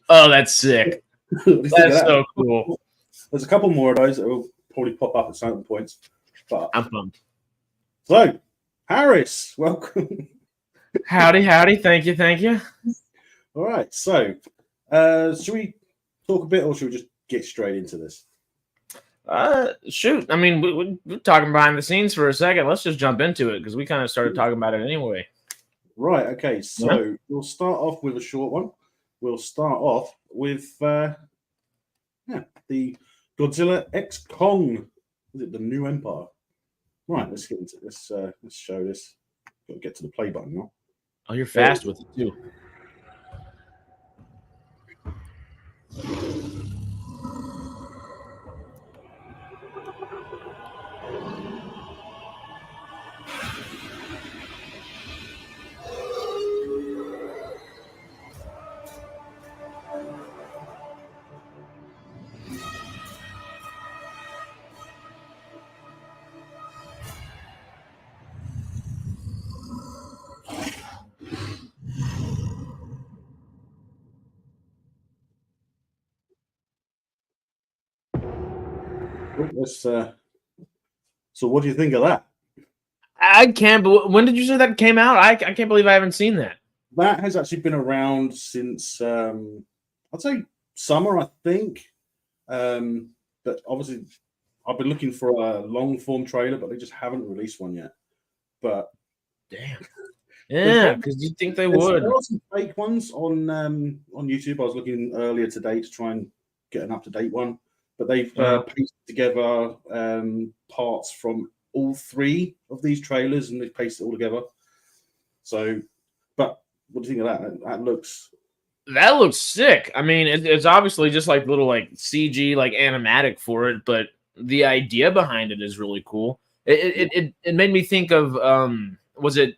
Oh, that's sick. That's so cool. There's a couple more of those that will probably pop up at certain points. But I'm pumped. So, Harris, welcome. Howdy. Thank you. All right. So, should we talk a bit, or should we just get straight into this? Shoot. I mean, we're talking behind the scenes for a second. Let's just jump into it because we kind of started talking about it anyway. Right. Okay. So we'll start off with a short one. We'll start off with the Godzilla X Kong. Is it the New Empire? Right. Let's get into this. Let's show this. Got to get to the play button now. Oh, you're fast with it too. So what do you think of that? I can't. When did you say that came out? I can't believe I haven't seen that. That has actually been around since I'd say summer, I think. But obviously, I've been looking for a long form trailer, but they just haven't released one yet. But damn, yeah, because you think they would. There are some fake ones on YouTube. I was looking earlier today to try and get an up to date one, but they've pasted together parts from all three of these trailers, and they've pasted it all together. So, but what do you think of that? That looks sick. I mean, it's obviously just like little like CG like animatic for it, but the idea behind it is really cool. It made me think of it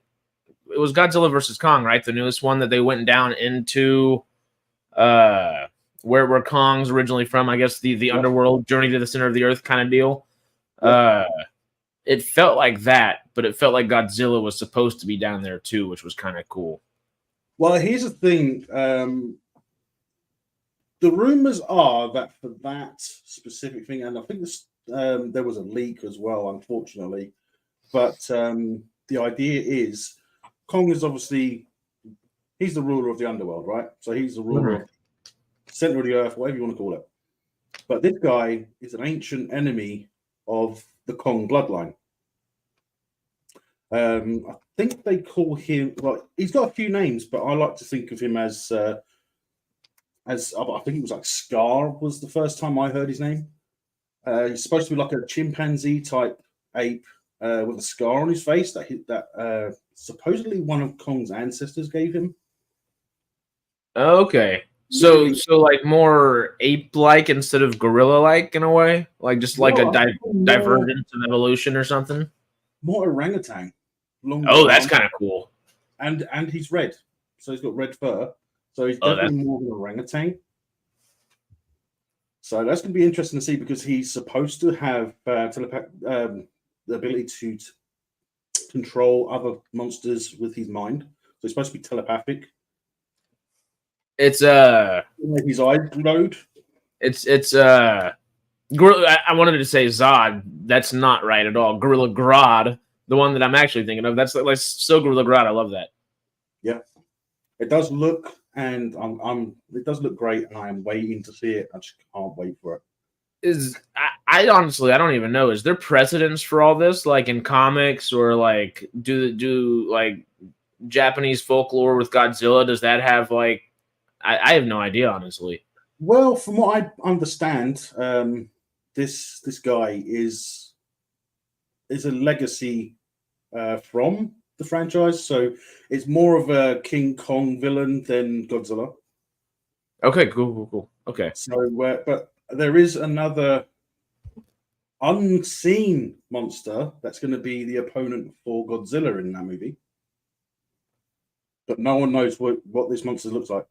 was Godzilla versus Kong, right? The newest one that they went down into where Kong's originally from, I guess the underworld, journey to the center of the earth kind of deal. It felt like that, but it felt like Godzilla was supposed to be down there too, which was kind of cool. Well, here's the thing. The rumors are that for that specific thing, and I think there was a leak as well, unfortunately, but the idea is Kong is obviously, he's the ruler of the underworld, right? So he's the ruler of the center of the earth, whatever you want to call it. But this guy is an ancient enemy of the Kong bloodline. I think they call him, well, he's got a few names, but I like to think of him as I think it was like Scar was the first time I heard his name. He's supposed to be like a chimpanzee type ape with a scar on his face that supposedly one of Kong's ancestors gave him. Okay. So like more ape-like instead of gorilla-like in a way? Like just like a divergence of evolution or something? More orangutan. That's kind of cool. And he's red. So he's got red fur. So he's definitely more of an orangutan. So that's going to be interesting to see because he's supposed to have the ability to control other monsters with his mind. So he's supposed to be telepathic. It's his eyes glowed. I wanted to say Zod. That's not right at all. Gorilla Grodd, the one that I'm actually thinking of. That's like so Gorilla Grodd. I love that. Yeah, it does look, and it does look great, and I am waiting to see it. I just can't wait for it. I honestly, I don't even know. Is there precedence for all this, like in comics, or like do like Japanese folklore with Godzilla? Does that have like? I have no idea, honestly. Well, from what I understand, this guy is a legacy from the franchise, so it's more of a King Kong villain than Godzilla. Okay, cool. Okay. So, but there is another unseen monster that's going to be the opponent for Godzilla in that movie, but no one knows what this monster looks like.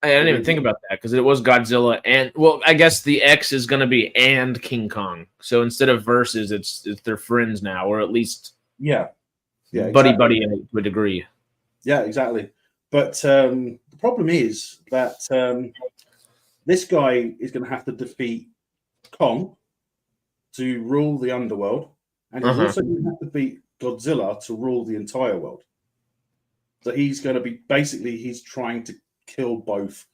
I didn't even think about that because it was Godzilla and I guess the X is going to be and King Kong. So instead of versus, it's they're friends now, or at least buddy to a degree. Yeah, exactly. But the problem is that this guy is going to have to defeat Kong to rule the underworld, and he's also going to have to beat Godzilla to rule the entire world. So he's going to be he's trying to kill both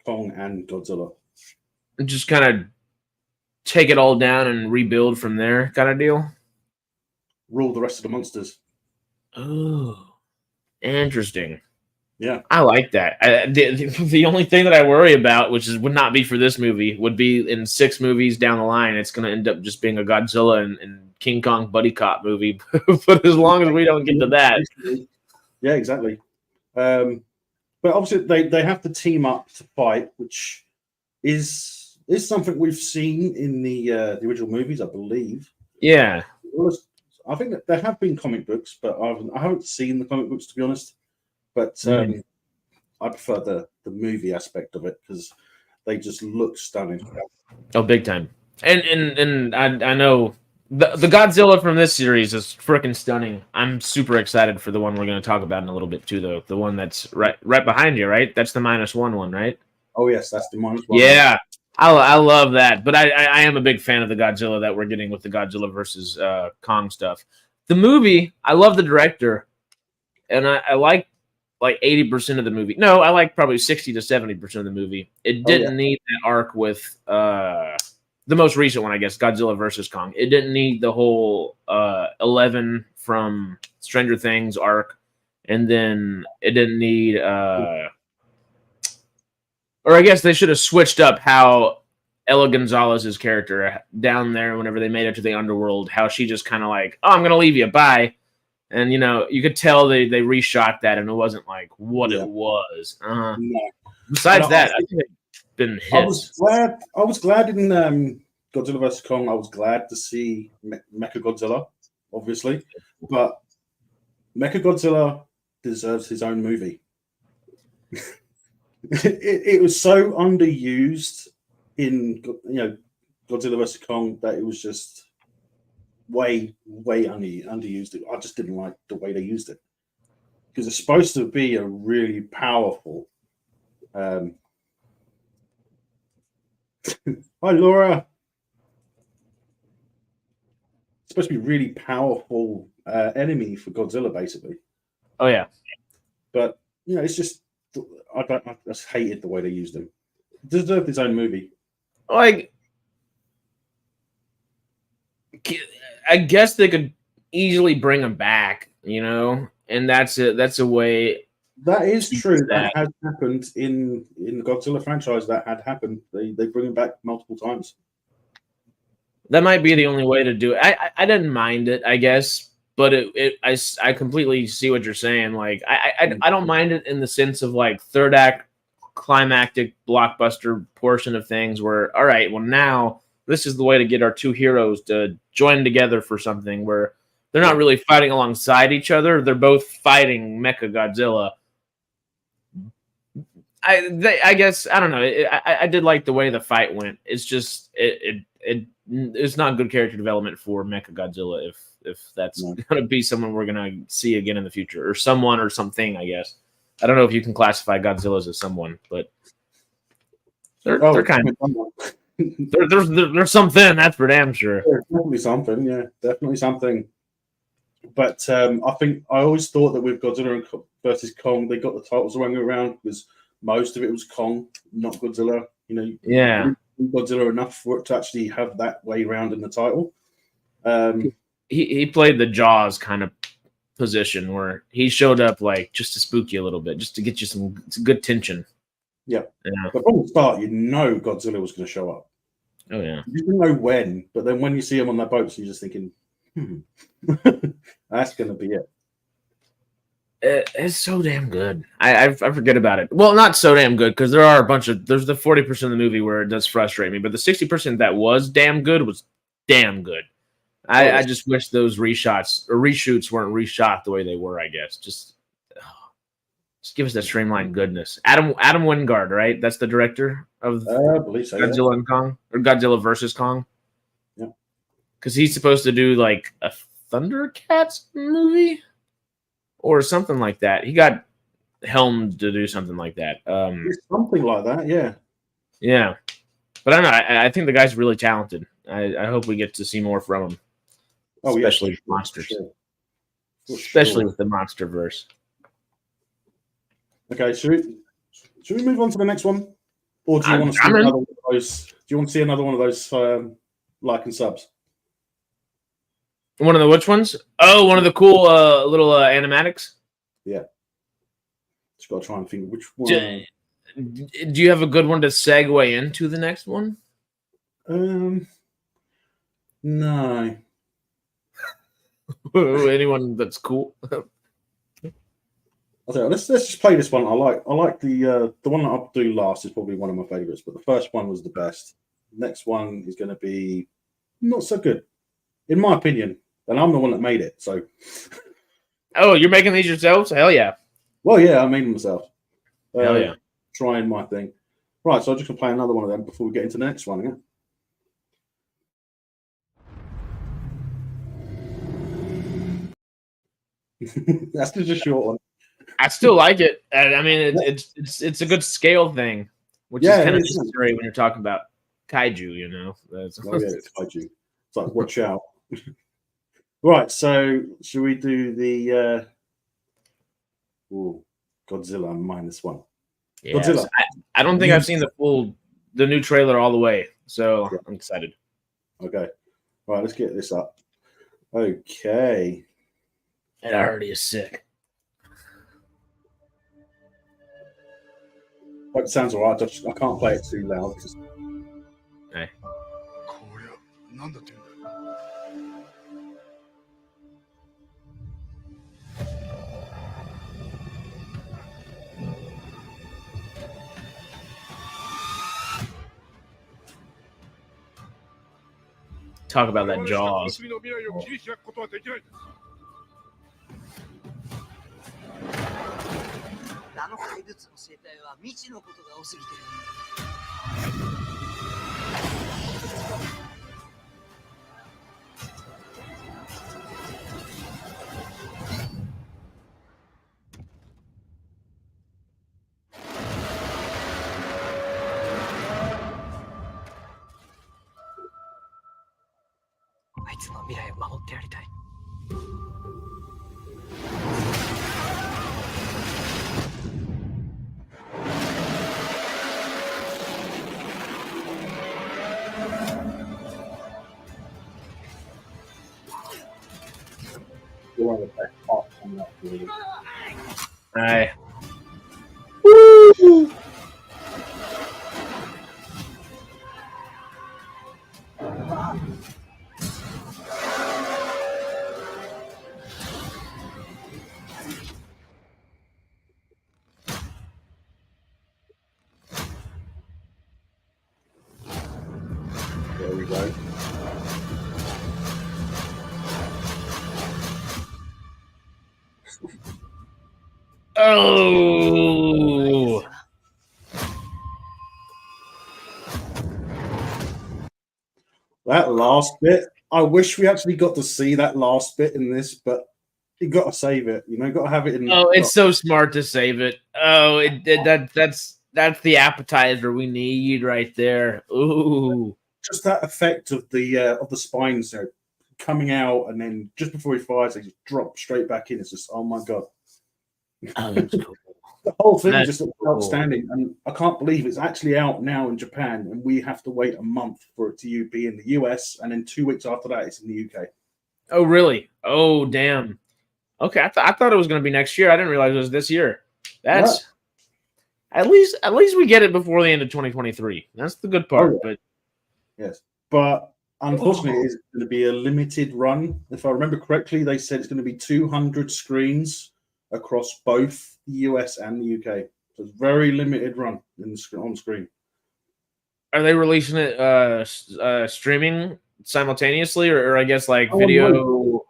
Kong and Godzilla. Just kind of take it all down and rebuild from there, kind of deal. Rule the rest of the monsters. Oh, interesting. Yeah, I like that. The only thing that I worry about, which would not be for this movie, would be in 6 movies down the line, it's going to end up just being a Godzilla and King Kong buddy cop movie. But as long as we don't get to that, yeah, exactly. But obviously, they have to team up to fight, which is something we've seen in the original movies, I believe. Yeah, I think that there have been comic books, but I haven't seen the comic books, to be honest. But I prefer the movie aspect of it because they just look stunning. oh, big time. And I know the Godzilla from this series is freaking stunning. I'm super excited for the one we're going to talk about in a little bit too, though. The one that's right behind you, right? That's the -1 one, right? Oh yes, that's the -1. Yeah, I love that. But I am a big fan of the Godzilla that we're getting with the Godzilla versus Kong stuff. The movie, I love the director, and I like 80% of the movie. No, I like probably 60 to 70% of the movie. It didn't need that arc with the most recent one, I guess, Godzilla versus Kong. It didn't need the whole 11 from Stranger Things arc, and then it didn't need or I guess they should have switched up how Ella Gonzalez's character down there, whenever they made it to the underworld, how she just kind of like, oh, I'm gonna leave you, bye. And you could tell they reshot that, and it wasn't like what it was. No. Besides that, I think it's been hits. I was glad in Godzilla vs Kong. I was glad to see Mechagodzilla, obviously, but Mechagodzilla deserves his own movie. it was so underused in Godzilla vs Kong that it was just way underused. I just didn't like the way they used it because it's supposed to be a really powerful. Hi, Laura. It's supposed to be really powerful enemy for Godzilla, basically. Oh yeah, but it's just I just hated the way they used him. He deserved his own movie. Like, I guess they could easily bring him back, and that's it. That's a way. That is true. That has happened in the Godzilla franchise. That had happened. They bring him back multiple times. That might be the only way to do it. I didn't mind it, I guess, but I completely see what you're saying. Like, I don't mind it in the sense of like third act climactic blockbuster portion of things where, all right, well, now this is the way to get our two heroes to join together for something where they're not really fighting alongside each other. They're both fighting Mechagodzilla. I guess, I don't know. I did like the way the fight went. It's just, it's not good character development for Mechagodzilla if that's going to be someone we're going to see again in the future, or someone or something, I guess. I don't know if you can classify Godzilla as someone, but they're kind of there's something, that's for damn sure. There's definitely something, yeah, definitely something. But I think I always thought that with Godzilla versus Kong, they got the titles the wrong way around because most of it was Kong, not Godzilla. Yeah, Godzilla enough for it to actually have that way around in the title. He played the Jaws kind of position where he showed up like just to spook you a little bit, just to get you some good tension. Yeah. But from the start, Godzilla was going to show up. Oh yeah. You didn't know when, but then when you see him on that boat, you're just thinking, that's going to be it. It's so damn good. I forget about it. Well, not so damn good because there's the 40% of the movie where it does frustrate me, but the 60% that was damn good was damn good. I just wish those reshoots weren't reshot the way they were, I guess. Just give us that streamlined goodness. Adam Wingard, right? That's the director of I believe so, Godzilla and Kong, or Godzilla versus Kong. Yeah. Because he's supposed to do like a Thundercats movie or something like that. He got helmed to do something like that. It's something like that, yeah. Yeah, but I don't know. I think the guy's really talented. I hope we get to see more from him, Oh yeah, especially with monsters, especially with the monster verse. Okay, should we move on to the next one, or do you want to see another one of those? Do you want to see another one of those like and subs? One of the which ones? Oh, one of the cool little animatics. Yeah, just got to try and think which one. Do you have a good one to segue into the next one? No. Anyone that's cool. Let's just play this one. I like the one that I'll do last is probably one of my favorites, but the first one was the best. The next one is going to be not so good, in my opinion. And I'm the one that made it, so. Oh, you're making these yourselves? Hell yeah! Well, yeah, I made them myself. Hell yeah! Trying my thing. Right, so I'm just gonna play another one of them before we get into the next one again. That's just a short one. I still like it. I mean, it's a good scale thing, which is kind of necessary when you're talking about kaiju. You know, it's kaiju. It's like watch out. Right, so should we do the Godzilla -1? Yes. Godzilla. I don't think I've seen the new trailer all the way, so yeah. I'm excited. Okay, all right, let's get this up. Okay, it already is sick. Hope it sounds all right. I can't play it too loud. Hey. Talk about that Jaws. Aye. Woo! There we go. Oh! That last bit, I wish we actually got to see that last bit in this, but you got to save it. You know, you got to have it in. Oh, it's so smart to save it. Oh, that's the appetizer we need right there. Ooh, just that effect of the spines there coming out, and then just before he fires, they just drop straight back in. It's just, oh my god. Oh, that's cool. The whole thing is just outstanding, and I can't believe it's actually out now in Japan, and we have to wait a month for it to be in the US, and then 2 weeks after that, it's in the UK. Oh, really? Oh, damn. Okay, I thought it was going to be next year. I didn't realize it was this year. That's at least we get it before the end of 2023. That's the good part. But yes, but unfortunately, it's going to be a limited run. If I remember correctly, they said it's going to be 200 screens across both the US and the UK. So it's very limited run on screen. Are they releasing it streaming simultaneously, or I guess like video?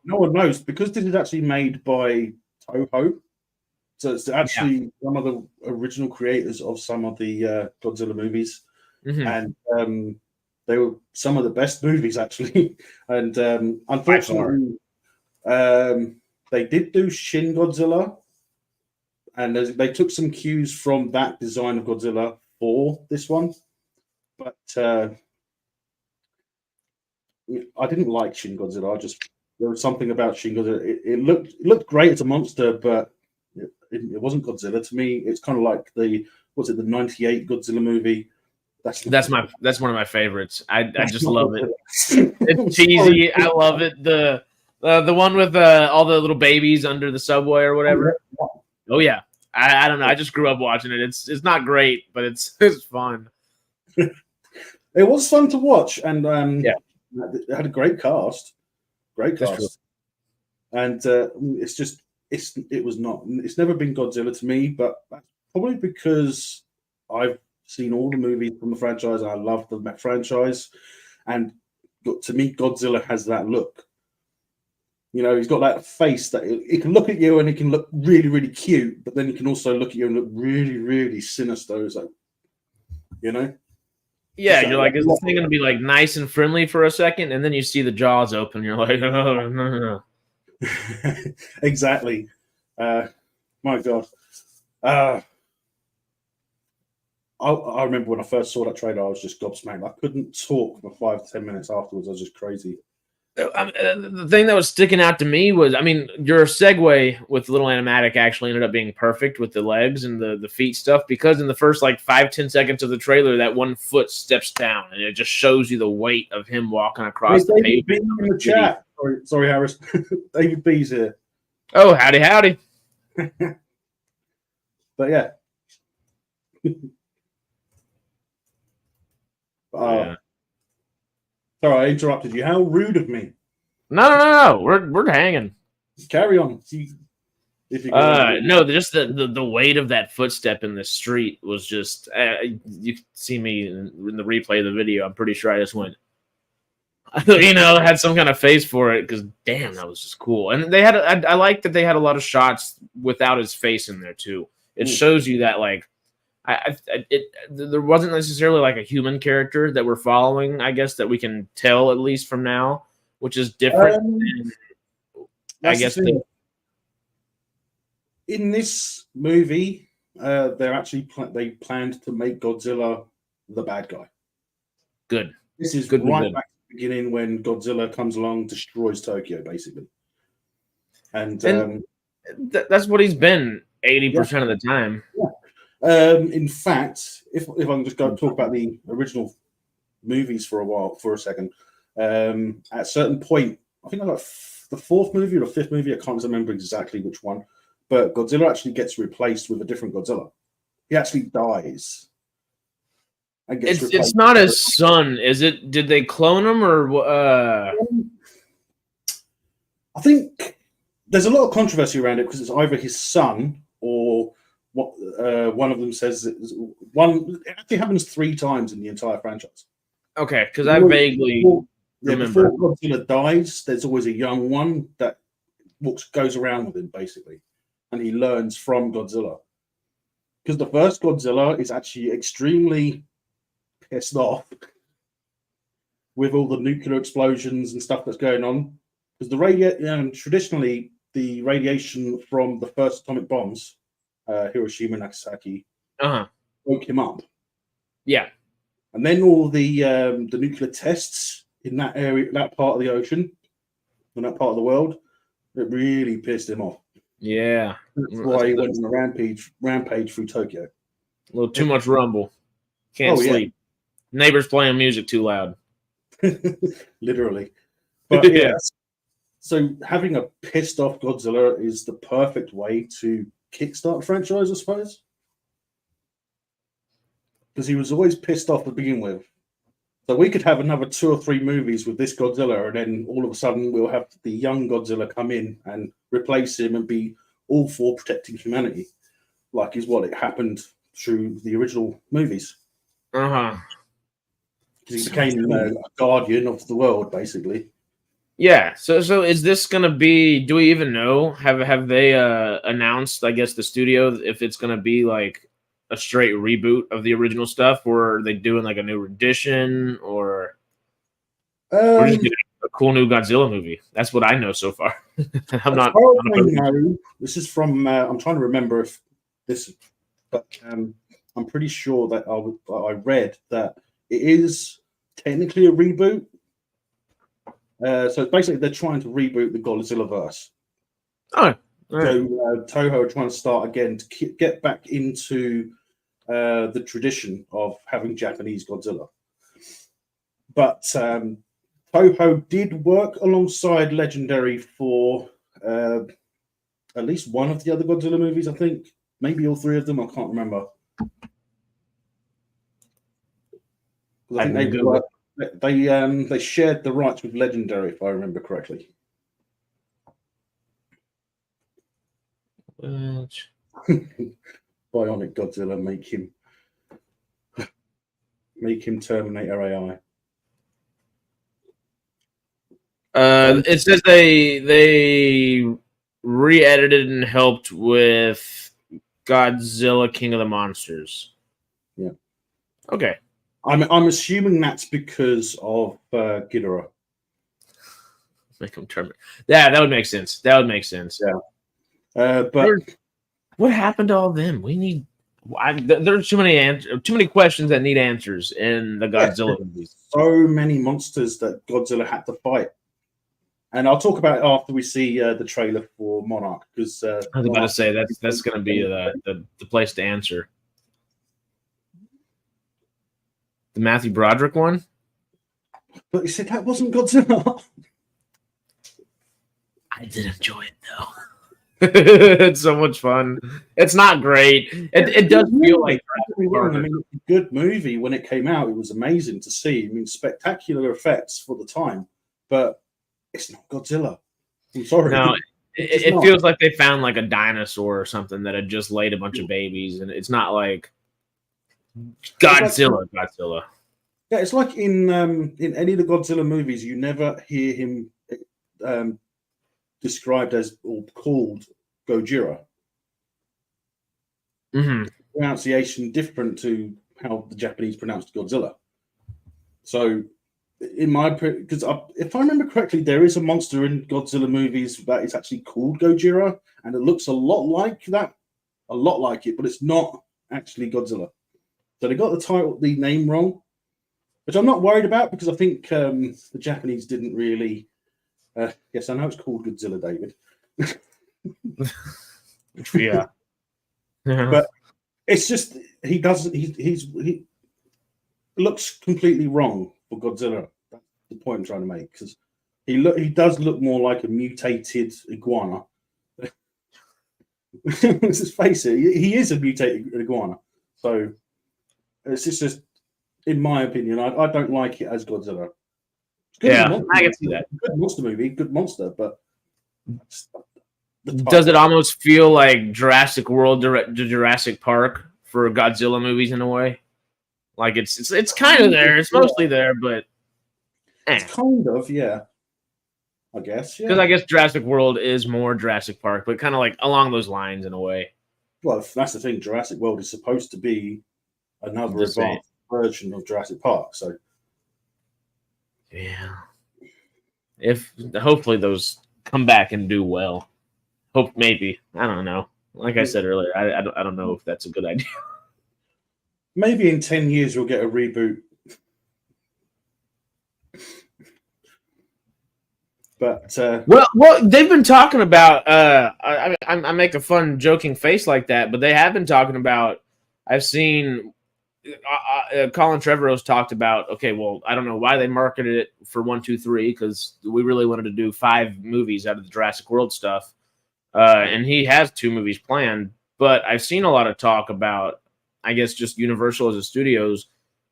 No one knows, because this is actually made by Toho. So it's actually one of the original creators of some of the Godzilla movies, and they were some of the best movies actually. And unfortunately, they did do Shin Godzilla, and they took some cues from that design of Godzilla for this one, but I didn't like Shin Godzilla. There was something about Shin Godzilla. It looked great as a monster, but it wasn't Godzilla to me. It's kind of like the '98 Godzilla movie. That's one of my favorites. I just love it. It's cheesy. I love it. The one with all the little babies under the subway or whatever. Oh yeah. I don't know. I just grew up watching it. It's not great, but it's fun. It was fun to watch, and it had a great cast. And it's never been Godzilla to me, but that's probably because I've seen all the movies from the franchise. I love the franchise, and to me, Godzilla has that look. You know, he's got that face that he can look at you and he can look really, really cute, but then he can also look at you and look really, really sinister. It's like, you know? Yeah, you're like, is this thing going to be like nice and friendly for a second? And then you see the jaws open. You're like, oh, no. Exactly. My God. I remember when I first saw that trailer, I was just gobsmacked. I couldn't talk for 5 to 10 minutes afterwards. I was just crazy. The thing that was sticking out to me was, your segue with Little Animatic actually ended up being perfect with the legs and the feet stuff, because in the first 5-10 seconds of the trailer, that one foot steps down and it just shows you the weight of him walking across the pavement. In the chat. Sorry, Harris. David B's here. Oh, howdy. But yeah. Yeah. Sorry, I interrupted you. How rude of me. No. We're hanging. Carry on. No, just the weight of that footstep in the street was just. You can see me in the replay of the video. I'm pretty sure I just went. Had some kind of face for it, because damn, that was just cool. And they had. I like that they had a lot of shots without his face in there too. It shows you that there wasn't necessarily a human character that we're following, I guess, that we can tell at least from now, which is different than, I guess. In this movie, they planned to make Godzilla the bad guy. Good. This is good. Back at the beginning when Godzilla comes along, destroys Tokyo, basically. And that's what he's been 80% of the time. Yeah. In fact, if I can just go talk about the original movies for a second, at a certain point, I think I got the fourth movie or the fifth movie, I can't remember exactly which one, but Godzilla actually gets replaced with a different Godzilla. He actually dies. It's not his son, is it? Did they clone him or? I think there's a lot of controversy around it, because it's either his son or what one of them says. It actually happens 3 times in the entire franchise. Okay, because I vaguely remember. Before Godzilla dies, there's always a young one that goes around with him, basically, and he learns from Godzilla. Because the first Godzilla is actually extremely pissed off with all the nuclear explosions and stuff that's going on. Because traditionally, the radiation from the first atomic bombs, Hiroshima and Nagasaki, woke him up. Yeah. And then all the nuclear tests in that area, that part of the ocean, in that part of the world, it really pissed him off. Yeah. That's why he went on a rampage through Tokyo. A little too much rumble. Can't sleep. Yeah. Neighbors playing music too loud. Literally. But yeah. So having a pissed off Godzilla is the perfect way to kickstart a franchise, I suppose. Because he was always pissed off to begin with. So we could have another 2 or 3 movies with this Godzilla, and then all of a sudden we'll have the young Godzilla come in and replace him and be all for protecting humanity, like is what it happened through the original movies. Because he became a guardian of the world, basically. Yeah. So is this going to be? Do we even know? Have they announced? I guess the studio, if it's going to be like a straight reboot of the original stuff, or are they doing like a new edition, or we're just getting a cool new Godzilla movie? That's what I know so far. I'm not. This is from. I'm trying to remember if this, but I'm pretty sure that I read that it is technically a reboot. So basically, they're trying to reboot the Godzilla verse. Oh, so Toho are trying to start again to get back into the tradition of having Japanese Godzilla. But Toho did work alongside Legendary for at least one of the other Godzilla movies, I think. Maybe all three of them. I can't remember. I think they shared the rights with Legendary, if I remember correctly. Bionic Godzilla, make him Terminator AI. It says they re-edited and helped with Godzilla King of the Monsters. Yeah. Okay. I'm assuming that's because of Ghidorah. Make him Terminator. Yeah, that would make sense. That would make sense. Yeah. But what happened to all of them? We need. There's too many questions that need answers in the Godzilla movies. So many monsters that Godzilla had to fight, and I'll talk about it after we see the trailer for Monarch. Because I was about to say that's going to be the place to answer. The Matthew Broderick one. But you said that wasn't Godzilla. I did enjoy it though. It's so much fun. It's not great. It does feel like I mean, it's a good movie when it came out. It was amazing to see. I mean, spectacular effects for the time, but it's not Godzilla. I'm sorry. No, it feels like they found like a dinosaur or something that had just laid a bunch of babies, and it's not like Godzilla. Yeah, it's like in any of the Godzilla movies, you never hear him described as or called Gojira. Mm-hmm. Pronunciation different to how the Japanese pronounced Godzilla. So, because if I remember correctly, there is a monster in Godzilla movies that is actually called Gojira, and it looks a lot like it, but it's not actually Godzilla. So they got the name wrong, which I'm not worried about because I think the Japanese didn't really. Yes, I know it's called Godzilla, David. Yeah. But it's just he looks completely wrong for Godzilla. That's the point I'm trying to make, because he does look more like a mutated iguana. Let's just face it, he is a mutated iguana. So it's just in my opinion, I don't like it as Godzilla. Yeah, I can see that. Good monster movie, good monster, but does it almost feel like Jurassic World to Jurassic Park for Godzilla movies in a way? Like it's kind of there. It's mostly there, but it's kind of, yeah. I guess, yeah. Because I guess Jurassic World is more Jurassic Park, but kind of like along those lines in a way. Well, that's the thing. Jurassic World is supposed to be another advanced version of Jurassic Park, so. Yeah. If hopefully those come back and do well. Hope maybe. I don't know. Like I said earlier, I don't know if that's a good idea. Maybe in 10 years we'll get a reboot. But well, they've been talking about. I make a fun joking face like that, but they have been talking about. I've seen. Colin Trevorrow's talked about. Okay, well, I don't know why they marketed it for 1, 2, 3 because we really wanted to do 5 movies out of the Jurassic World stuff, and he has 2 movies planned. But I've seen a lot of talk about, I guess, just Universal as a studios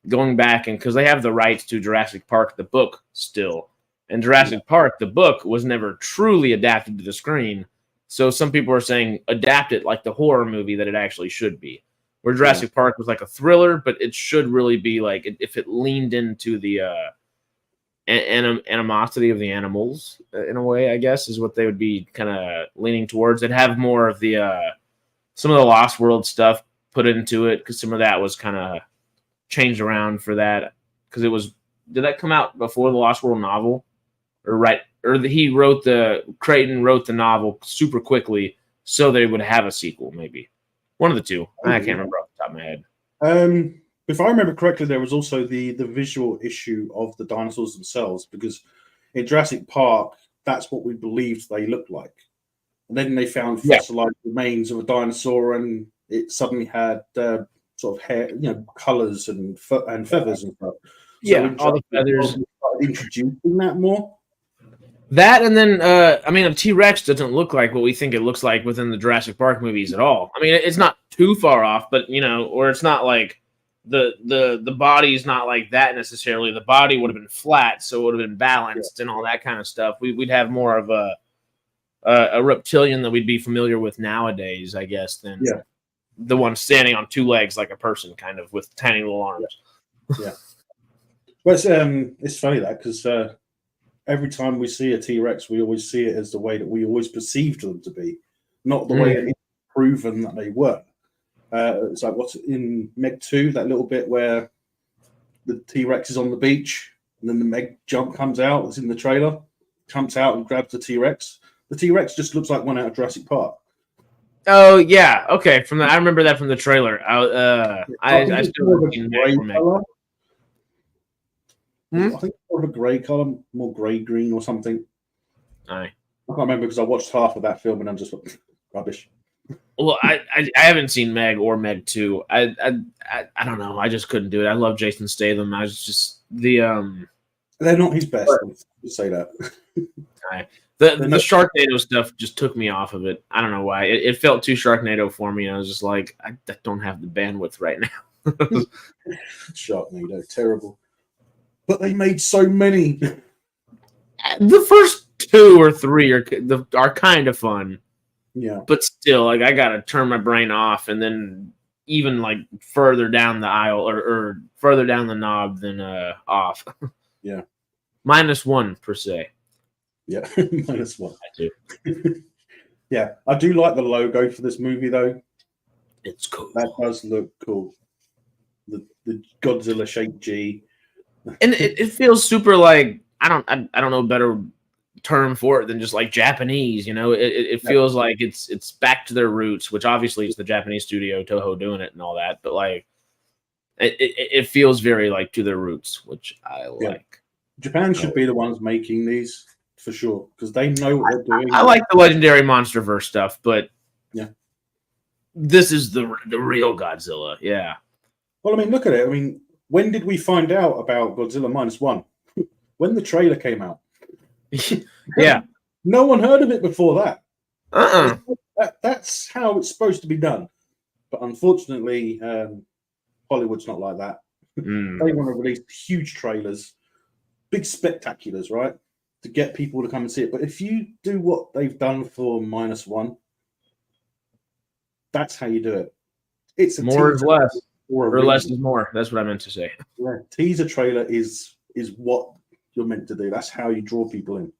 going back and because they have the rights to Jurassic Park the book still. And Jurassic Park, the book, was never truly adapted to the screen. So some people are saying adapt it like the horror movie that it actually should be. Where Jurassic Park was like a thriller, but it should really be like if it leaned into the animosity of the animals in a way, I guess, is what they would be kind of leaning towards. They'd have more of the some of the Lost World stuff put into it because some of that was kind of changed around for that because it was. Did that come out before the Lost World novel? Creighton wrote the novel super quickly so they would have a sequel, maybe. One of the two. I can't remember off the top of my head. If I remember correctly, there was also the visual issue of the dinosaurs themselves, because in Jurassic Park, that's what we believed they looked like. And then they found fossilized remains of a dinosaur, and it suddenly had sort of hair, colors and feathers and stuff. So all the feathers. Introducing that more. That, and then a T-Rex doesn't look like what we think it looks like within the Jurassic Park movies at all. I mean, it's not too far off, but or it's not like the body's not like that necessarily. The body would have been flat, so it would have been balanced and all that kind of stuff. We'd have more of a reptilian that we'd be familiar with nowadays, I guess, than the one standing on two legs like a person, kind of with tiny little arms. Yeah. Well, it's funny that because every time we see a T-Rex, we always see it as the way that we always perceived them to be, not the way it's proven that they were. It's like what's in Meg 2, that little bit where the T-Rex is on the beach and then the Meg jump comes out. It's in the trailer, comes out and grabs the T-Rex. The T-Rex just looks like one out of Jurassic Park. Oh yeah, okay. I remember that from the trailer. I still haven't seen Meg or Meg. I think it's more of a grey color, more grey green or something. Aye. I can't remember because I watched half of that film and I'm just like, rubbish. Well, I haven't seen Meg or Meg 2. I don't know. I just couldn't do it. I love Jason Statham. I was just they're not his best. Let's say that. Aye. The Sharknado stuff just took me off of it. I don't know why. It felt too Sharknado for me. I was just like, I don't have the bandwidth right now. Sharknado, terrible. But they made so many. The first 2 or 3 are kind of fun. Yeah. But still, like, I gotta turn my brain off, and then even like further down the aisle or further down the knob than off. Yeah. -1 per se. Yeah, -1. I do. Yeah, I do like the logo for this movie though. It's cool. That does look cool. The Godzilla shaped G. And it feels super like I don't know a better term for it than just like Japanese, It feels like it's back to their roots, which obviously it's the Japanese studio Toho doing it and all that, but like it feels very like to their roots, which I like. Japan should be the ones making these for sure because they know what they're doing. I like the legendary MonsterVerse stuff, but yeah, this is the real Godzilla. Yeah. Well, I mean, look at it. I mean, when did we find out about Godzilla -1? When the trailer came out. Yeah. No one heard of it before that. That's how it's supposed to be done. But unfortunately, Hollywood's not like that. They want to release huge trailers, big spectaculars, right? To get people to come and see it. But if you do what they've done for -1, that's how you do it. It's more is less. Or less is more. That's what I meant to say. Yeah, teaser trailer is what you're meant to do. That's how you draw people in,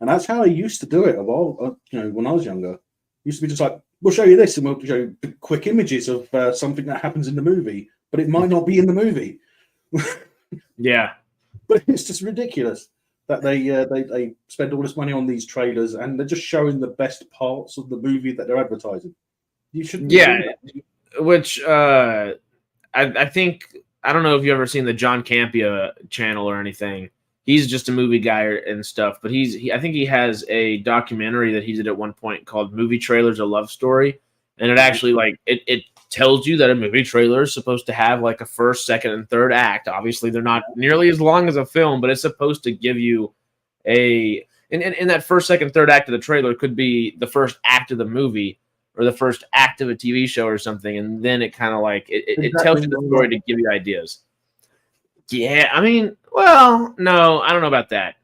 and that's how I used to do it. When I was younger, it used to be just like, we'll show you this, and we'll show you quick images of something that happens in the movie, but it might not be in the movie. Yeah, but it's just ridiculous that they spend all this money on these trailers, and they're just showing the best parts of the movie that they're advertising. You shouldn't. Yeah, which. I think I don't know if you've ever seen the John Campea channel or anything. He's just a movie guy and stuff, but I think he has a documentary that he did at one point called "Movie Trailers: A Love Story," and it actually like it tells you that a movie trailer is supposed to have like a first, second, and third act. Obviously, they're not nearly as long as a film, but it's supposed to give you in that first, second, third act of the trailer could be the first act of the movie. Or the first act of a TV show or something, and then it kind of like it tells you the story to give you ideas. Yeah, I mean, well, no, I don't know about that.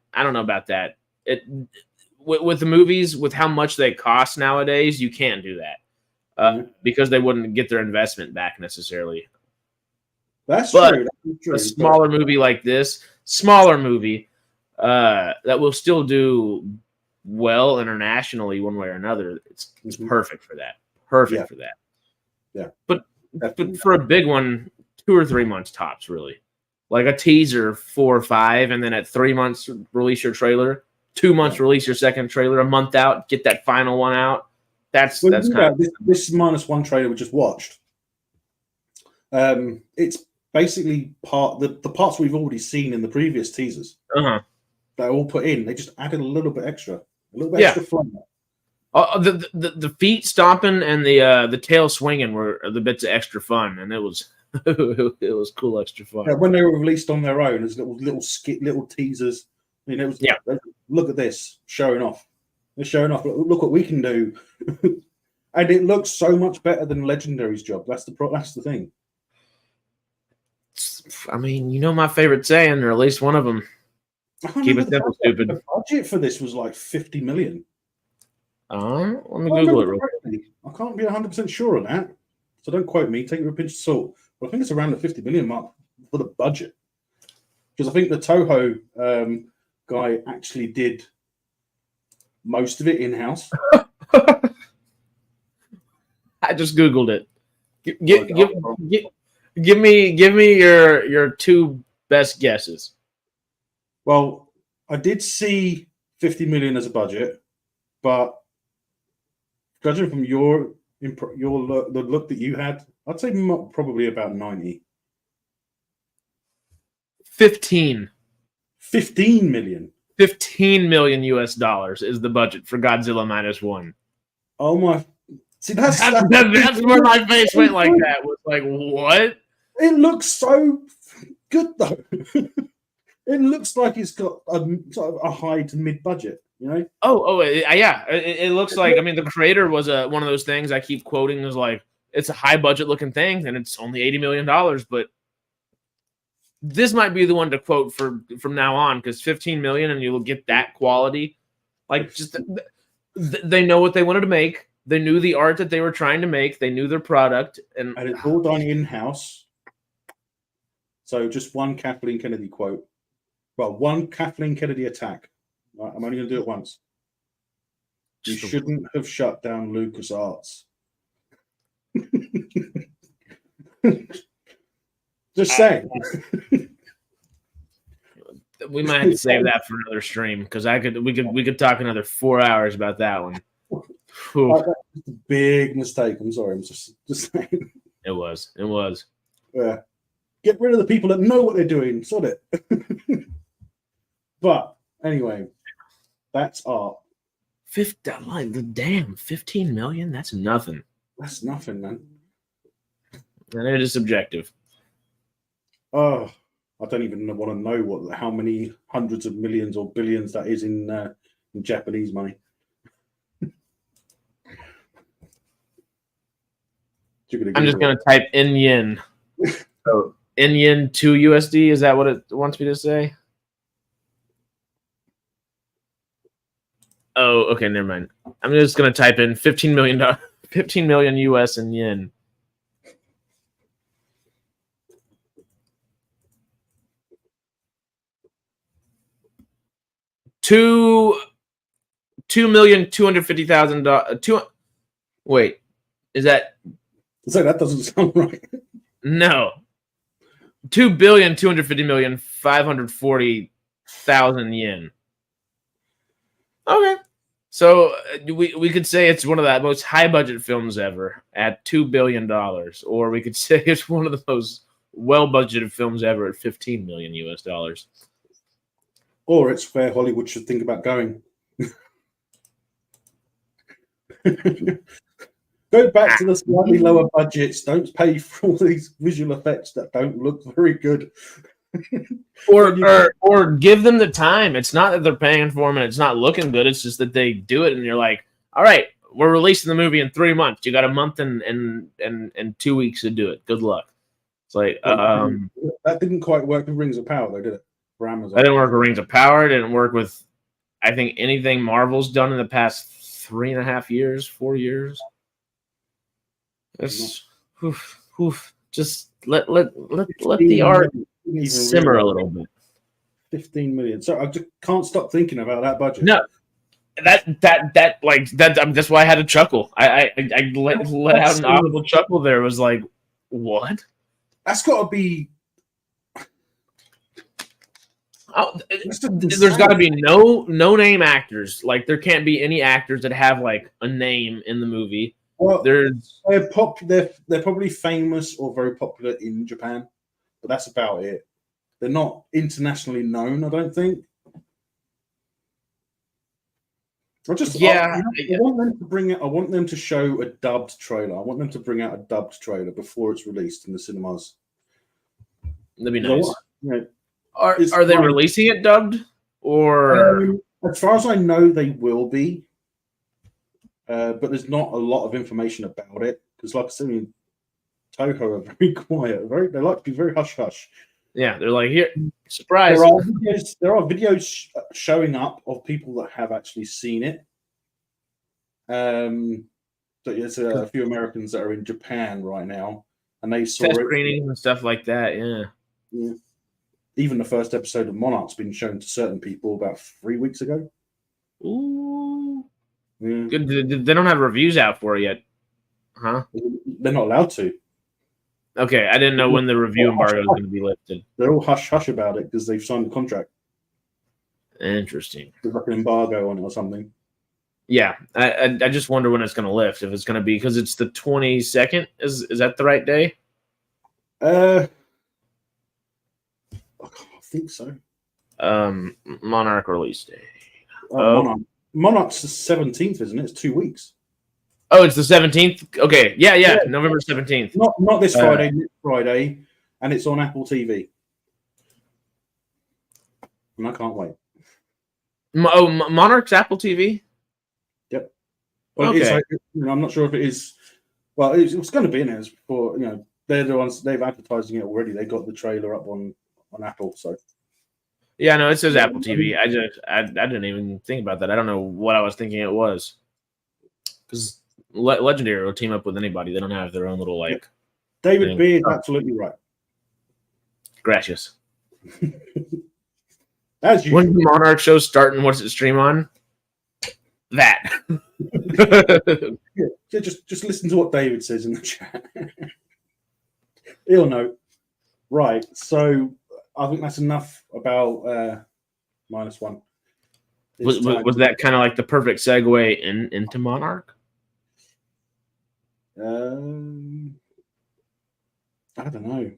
With the movies, with how much they cost nowadays, you can't do that because they wouldn't get their investment back necessarily. That's true. A smaller movie like this, that will still do well internationally one way or another. It's perfect for that. For that. Yeah. But for a big one, 2 or 3 months tops, really. Like a teaser, 4 or 5, and then at 3 months release your trailer. 2 months release your second trailer. A month out, get that final one out. That's Well, kind of this -1 trailer we just watched. It's basically the parts we've already seen in the previous teasers. They're all put in. They just added a little bit extra, extra fun. The feet stomping and the tail swinging were the bits of extra fun, and it was it was cool extra fun. Yeah, when they were released on their own as little teasers, I mean, it was look at this showing off. They're showing off. Look what we can do, and it looks so much better than Legendary's job. That's the thing. I mean, you know my favorite saying, or at least one of them. Keep it simple, stupid. The budget for this was like 50 million. Let me Google it real quick. I can't be 100% sure on that, so don't quote me. Take it with a pinch of salt. But I think it's around the 50 million mark for the budget, because I think the Toho guy actually did most of it in house. I just Googled it. Give me your two best guesses. Well, I did see 50 million as a budget, but judging from the look that you had, I'd say probably about 90. 15 million. $15 million US is the budget for Godzilla -1. Oh my! See, that's where my face went like that. Was like, what? It looks so good though. It looks like it's got a high to mid budget, you know? Yeah. It looks like, I mean, the creator was one of those things I keep quoting as like, it's a high budget looking thing and it's only $80 million, but this might be the one to quote from now on, because 15 million and you'll get that quality. Like, just they know what they wanted to make. They knew the art that they were trying to make. They knew their product, and it's all done in house. So just one Kathleen Kennedy quote. Well, one Kathleen Kennedy attack. Right, I'm only going to do it once. You shouldn't have shut down LucasArts. Just saying. We might have to save that for another stream, because we could talk another 4 hours about that one. That's a big mistake. I'm sorry. I'm just saying. It was. Yeah. Get rid of the people that know what they're doing. Sod it. But anyway, that's art. 15 million? That's nothing. That's nothing, man. And it is subjective. Oh, I don't even want to know how many hundreds of millions or billions that is in Japanese money. I'm just going to type in yen. So in yen to USD, is that what it wants me to say? Oh, okay, never mind. I'm just going to type in 15 million US in yen. $2,250,000. Wait, is that? So that doesn't sound right. No, 2,250,540,000 yen. Okay, so we could say it's one of the most high budget films ever at $2 billion, or we could say it's one of the most well budgeted films ever at $15 million US. Or it's where Hollywood should think about going. Go back to the slightly lower budgets. Don't pay for all these visual effects that don't look very good. or give them the time. It's not that they're paying for them and it's not looking good. It's just that they do it and you're like, all right, we're releasing the movie in 3 months. You got a month and 2 weeks to do it. Good luck. It's like that didn't quite work with Rings of Power, though, did it? For Amazon. That didn't work with Rings of Power. It didn't work with, I think, anything Marvel's done in the past 3.5 years, 4 years. It's just let the art simmer a little bit. 15 million. So I just can't stop thinking about that budget. No, that's why I had a chuckle. I let out an audible chuckle there. It was like, what? That's got to be. Oh, That's just there's got to insane. be no name actors. Like there can't be any actors that have like a name in the movie. Well, There's they're probably famous or very popular in Japan, but that's about it. They're not internationally known, I don't think. yeah, I want them to bring it. I want them to show a dubbed trailer. I want them to bring out a dubbed trailer before it's released in the cinemas. that'd be 'Cause I nice. want- you know, Are they like, releasing it dubbed or? as far as I know, they will be, but there's not a lot of information about it because, like I said, I mean, Toho are very quiet. They like to be very hush hush. Yeah, they're like here, surprise. There are videos showing up of people that have actually seen it. So there's a few Americans that are in Japan right now, and they saw Test it. screenings and stuff like that. Yeah. Yeah. Even the first episode of Monarch's been shown to certain people about 3 weeks ago. Ooh. Yeah. Good. They don't have reviews out for it yet, huh? They're not allowed to. Okay, I didn't know when the review embargo is going to be lifted. They're all hush hush about it because they've signed a contract. Interesting. There's like an embargo on it or something. Yeah, I just wonder when it's going to lift. If it's going to be because it's the 22nd. Is that the right day? I think so. Monarch release day. Monarch's the 17th, isn't it? It's 2 weeks. Oh, it's the 17th. Okay, yeah. November 17th. Not this Friday, next Friday, and it's on Apple TV. And I can't wait. Monarch's Apple TV. Yep. Well, Okay. I'm not sure if it is. Well, it's going to be in it for they're the ones they've advertising it already. They got the trailer up on Apple, so. Yeah, no, it says Apple TV. I didn't even think about that. I don't know what I was thinking it was. Because Legendary will team up with anybody. They don't have their own little like. David thing. Beard, absolutely right. Gracious. As you. When's the Monarch show starting? What's it stream on? That. Yeah, just listen to what David says in the chat. He'll know. Right. So I think that's enough about -1. Was that kind of like the perfect segue into Monarch? I don't know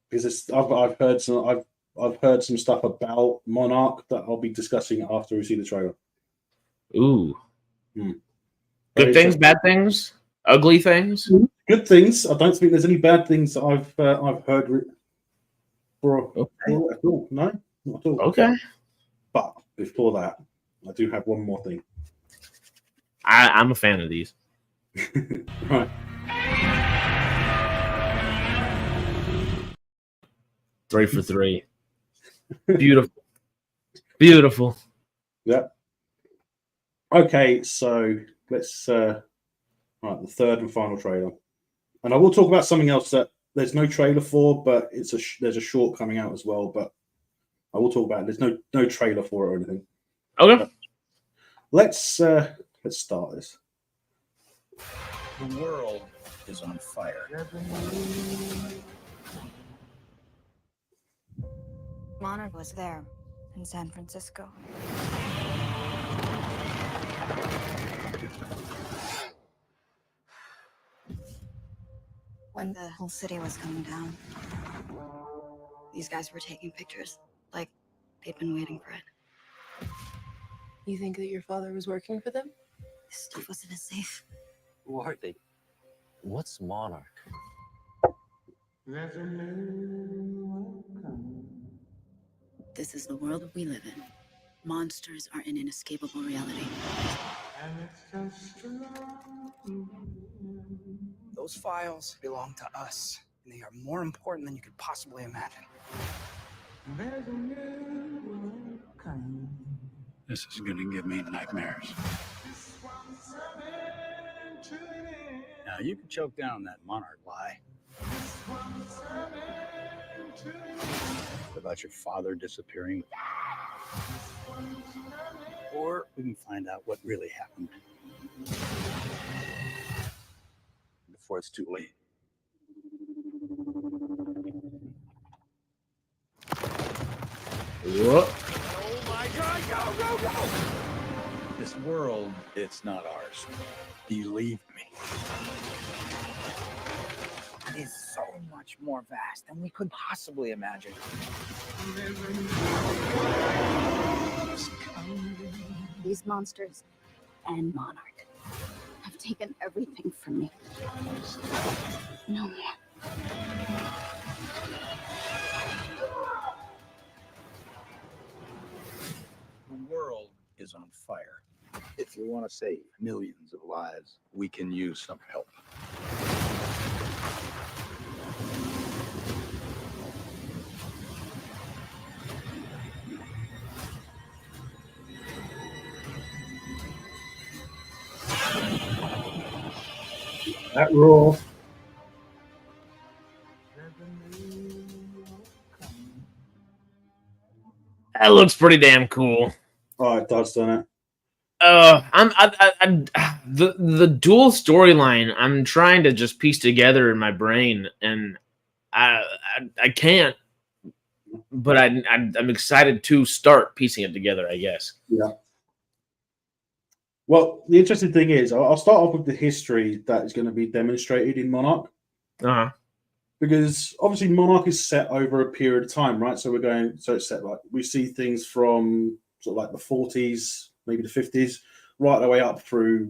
because I've heard some stuff about Monarch that I'll be discussing after we see the trailer. Ooh. Good things, bad things, ugly things. Good things. I don't think there's any bad things that I've heard. No, not at all. Okay. But before that, I do have one more thing. I'm a fan of these. Right. 3 for 3. Beautiful. Yeah. Okay, so let's right, the third and final trailer, and I will talk about something else that there's no trailer for, but there's a short coming out as well. But I will talk about it. There's no trailer for it or anything. Okay. But let's start this. The world is on fire. Monarch was there in San Francisco. When the whole city was coming down, these guys were taking pictures like they'd been waiting for it. You think that your father was working for them? This stuff was in a safe. Who are they? What's Monarch? This is the world we live in. Monsters are an inescapable reality. Those files belong to us, and they are more important than you could possibly imagine. This is gonna give me nightmares. Now you can choke down that Monarch lie. About your father disappearing. Or we can find out what really happened before it's too late. Whoa. Oh my God! Go! This world, it's not ours. Believe me. It is so much more vast than we could possibly imagine. These monsters and Monarch have taken everything from me. No more. The world is on fire. If you want to save millions of lives, we can use some help. That roar. That looks pretty damn cool. Oh, it does, doesn't it? The dual storyline I'm trying to just piece together in my brain, and I can't, but I'm excited to start piecing it together, I guess. Yeah. Well, the interesting thing is, I'll start off with the history that is going to be demonstrated in Monarch, Uh-huh. because obviously Monarch is set over a period of time, right? So it's set like we see things from sort of like the 40s, maybe the 50s, right the way up through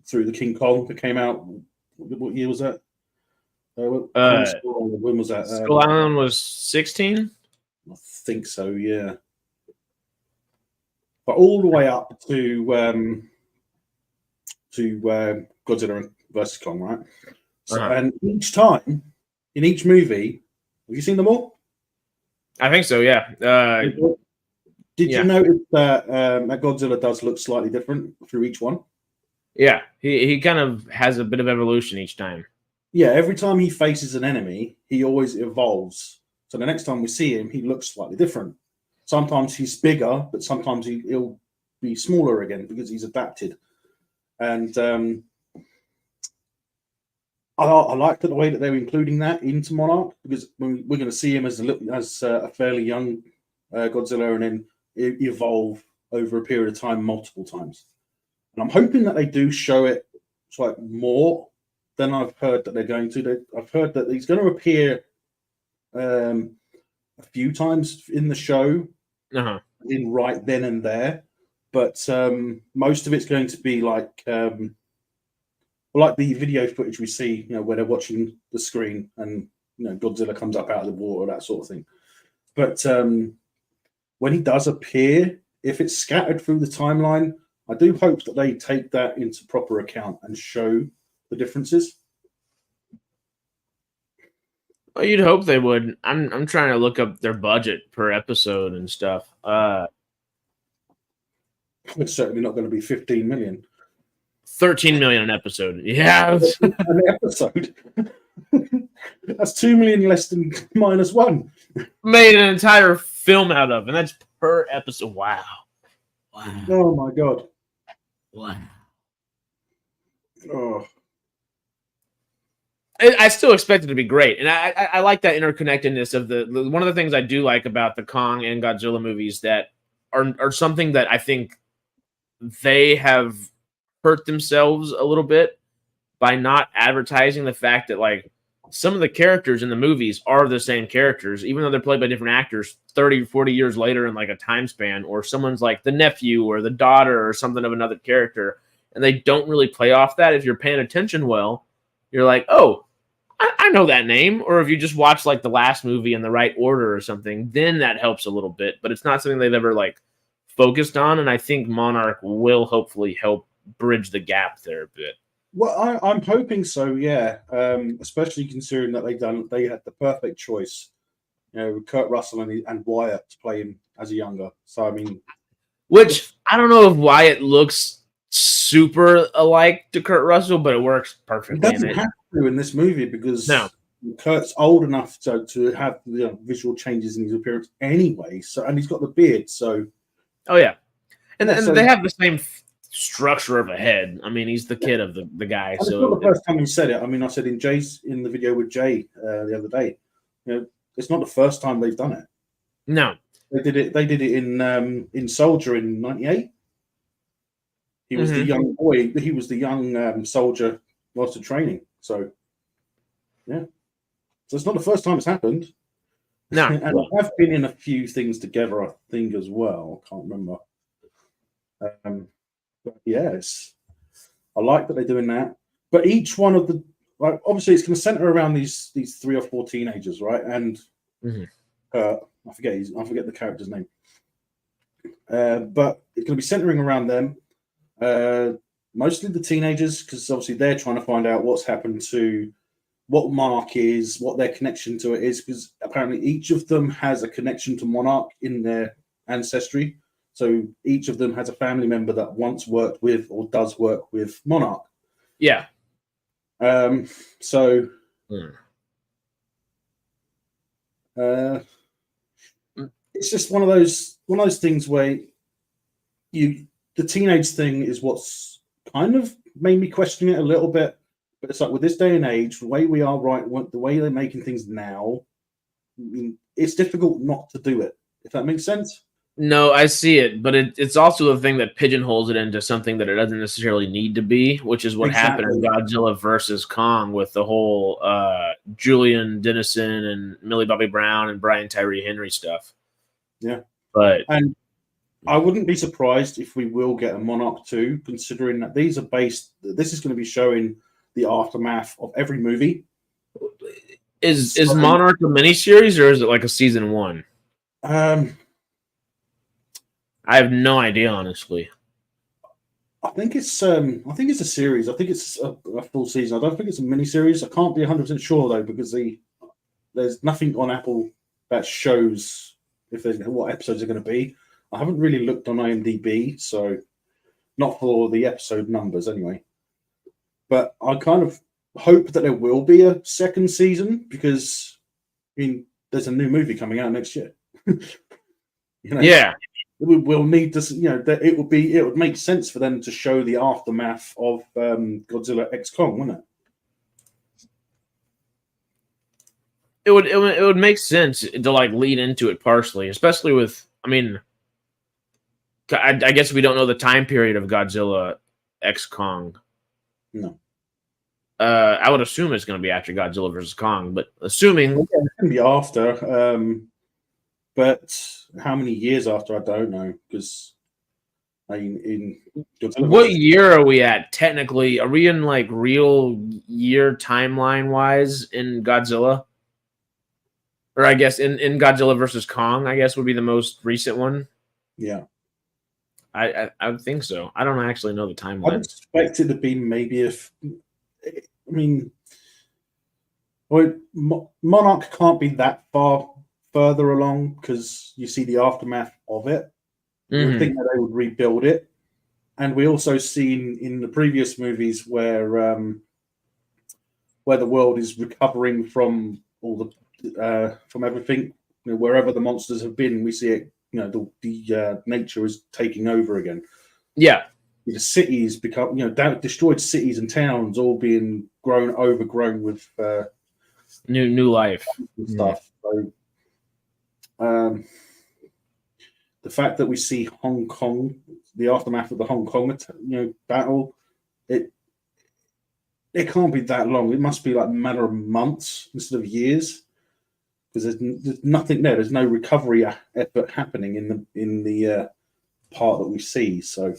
through the King Kong that came out. What year was that? When was that? Skull Island was 16. I think so, yeah. But all the way up to Godzilla versus Kong, right? So, and each time in each movie, have you seen them all? I think so, yeah. Did you notice that Godzilla does look slightly different through each one? Yeah, he kind of has a bit of evolution each time. Yeah, every time he faces an enemy, he always evolves. So the next time we see him, he looks slightly different. Sometimes he's bigger, but sometimes he'll be smaller again because he's adapted. And I like the way that they're including that into Monarch, because we're going to see him as a fairly young Godzilla, and then evolve over a period of time multiple times. And I'm hoping that they do show it like more than I've heard that they're going to. I've heard that he's going to appear a few times in the show, in right then and there, but most of it's going to be like the video footage we see, where they're watching the screen and Godzilla comes up out of the water, that sort of thing. But when he does appear, if it's scattered through the timeline, I do hope that they take that into proper account and show the differences. Well, you'd hope they would. I'm trying to look up their budget per episode and stuff. It's certainly not going to be 15 million. 13 million an episode. Yeah. An episode. That's 2 million less than -1. Made an entire film out of, and that's per episode. Wow. Oh my god. Wow. Oh. I still expect it to be great, and I like that interconnectedness of the one of the things I do like about the Kong and Godzilla movies that are something that I think they have hurt themselves a little bit by not advertising the fact that like some of the characters in the movies are the same characters, even though they're played by different actors 30, 40 years later in like a time span, or someone's like the nephew or the daughter or something of another character, and they don't really play off that. If you're paying attention well, you're like, oh, I know that name. Or if you just watch like the last movie in the right order or something, then that helps a little bit, but it's not something they've ever like focused on. And I think Monarch will hopefully help bridge the gap there a bit. Well, I'm hoping so, yeah. Especially considering that they had the perfect choice, Kurt Russell and Wyatt to play him as a younger. So I mean, which I don't know if Wyatt looks super alike to Kurt Russell, but it works perfectly. He doesn't have to in this movie because Kurt's old enough to have visual changes in his appearance anyway. So, and he's got the beard. So, oh yeah, and they have the same structure of a head. I mean, he's the kid of the guy. So it's not the first time he said it. I mean, I said in the video with Jay the other day. It's not the first time they've done it. No. They did it. They did it in Soldier in '98. He was the young boy. He was the young soldier whilst in training. So, yeah. So it's not the first time it's happened. No. And I've been in a few things together, I think, as well. I can't remember. But yes, I like that they're doing that. But each one of the, like, obviously, it's going to center around these 3 or 4 teenagers, right? And I forget the character's name. But it's going to be centering around them. Mostly the teenagers, because obviously they're trying to find out what's happened to what Monarch is, what their connection to it is, because apparently each of them has a connection to Monarch in their ancestry. So each of them has a family member that once worked with or does work with Monarch. Yeah. So it's just one of those things where the teenage thing is what's kind of made me question it a little bit. But it's like, with this day and age, the way we are the way they're making things now, I mean, it's difficult not to do it, if that makes sense. No, I see it, but it's also the thing that pigeonholes it into something that it doesn't necessarily need to be, which is what happened in Godzilla versus Kong with the whole Julian Dennison and Millie Bobby Brown and Brian Tyree Henry stuff. Yeah. And I wouldn't be surprised if we will get a Monarch 2, considering that this is going to be showing the aftermath of every movie. Is Monarch a miniseries or is it like a season 1? I have no idea, honestly. I think it's a series. I think it's a full season. I don't think it's a miniseries. I can't be 100% sure though, because there's nothing on Apple that shows what episodes are going to be. I haven't really looked on IMDb, so not for the episode numbers anyway. But I kind of hope that there will be a second season, because I mean, there's a new movie coming out next year. Yeah. We'll need to, that it would make sense for them to show the aftermath of Godzilla X Kong, wouldn't it? It would make sense to like lead into it partially, especially with, I mean, I guess we don't know the time period of Godzilla X Kong. No. I would assume it's going to be after Godzilla versus Kong, but assuming it's going to be after. But how many years after, I don't know, because in Godzilla what year are we at technically? Are we in like real year timeline wise in Godzilla? Or I guess in Godzilla versus Kong, I guess would be the most recent one. Yeah. I would think so. I don't actually know the timeline. I'd expect it to be maybe Monarch can't be that far further along, because you see the aftermath of it. You would think that they would rebuild it. And we also seen in the previous movies where the world is recovering from all the from everything, wherever the monsters have been, we see it. The nature is taking over again. Yeah, the cities become, destroyed cities and towns all being overgrown with new life and stuff. So, the fact that we see Hong Kong, the aftermath of the Hong Kong, battle, it can't be that long. It must be like a matter of months instead of years, because there's nothing there. There's no recovery effort happening in the part that we see. So.